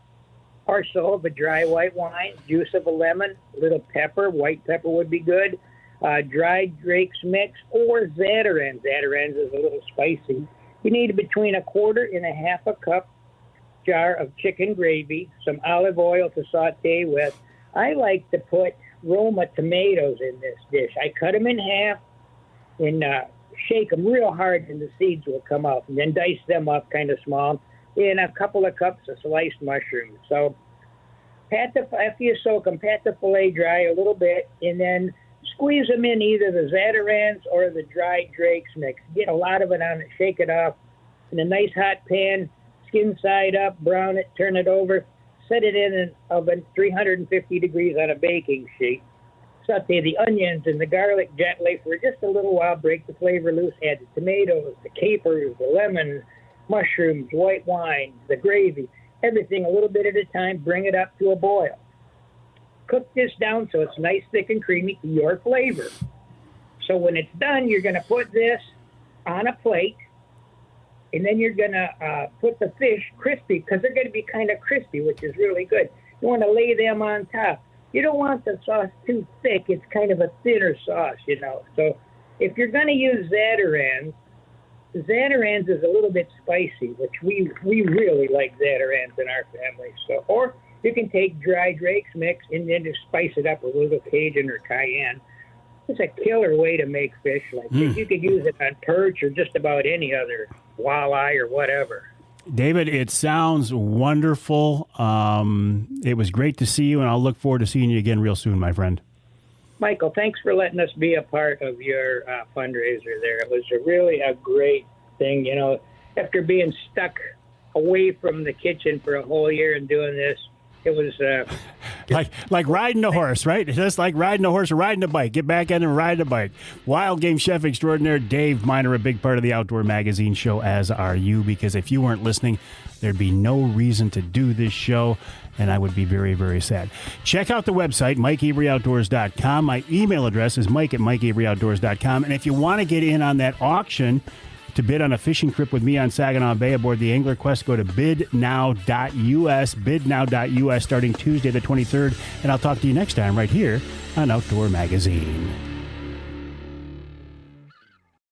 or so of a dry white wine, juice of a lemon, a little pepper. White pepper would be good. Dried Drake's mix or Zatarain's. Zatarain's is a little spicy. You need between 1/4 and 1/2 cup jar of chicken gravy, some olive oil to saute with. I like to put Roma tomatoes in this dish. I cut them in half and shake them real hard, and the seeds will come out, and then dice them up kind of small, and a couple of cups of sliced mushrooms. So after you soak them, pat the fillet dry a little bit, and then squeeze them in either the Zatarain's or the dried Drake's mix. Get a lot of it on it, shake it off in a nice hot pan, skin side up, brown it, turn it over, set it in an oven 350 degrees on a baking sheet. Saute the onions and the garlic gently for just a little while, break the flavor loose, add the tomatoes, the capers, the lemon, mushrooms, white wine, the gravy, everything a little bit at a time, bring it up to a boil. Cook this down so it's nice, thick, and creamy to your flavor. So when it's done, you're going to put this on a plate, and then you're going to put the fish crispy, because they're going to be kind of crispy, which is really good. You want to lay them on top. You don't want the sauce too thick. It's kind of a thinner sauce, you know. So if you're going to use Zatarain's is a little bit spicy, which we really like Zatarain's in our family. So, or you can take dry Drake's mix and then just spice it up with a little Cajun or cayenne. It's a killer way to make fish like this. You could use it on perch or just about any other walleye or whatever. David, it sounds wonderful. It was great to see you, and I'll look forward to seeing you again real soon, my friend. Michael, thanks for letting us be a part of your fundraiser there. It was really a great thing. You know, after being stuck away from the kitchen for a whole year and doing this, it was like riding a horse, right? It's just like riding a horse or riding a bike. Get back in and ride a bike. Wild game chef extraordinaire Dave Minar, a big part of the Outdoor Magazine show, as are you, because if you weren't listening, there'd be no reason to do this show, and I would be very, very sad. Check out the website, MikeAveryOutdoors.com. My email address is mike@MikeAveryOutdoors.com, and if you want to get in on that auction to bid on a fishing trip with me on Saginaw Bay aboard the Angler Quest, go to bidnow.us, bidnow.us, starting Tuesday the 23rd, and I'll talk to you next time right here on Outdoor Magazine.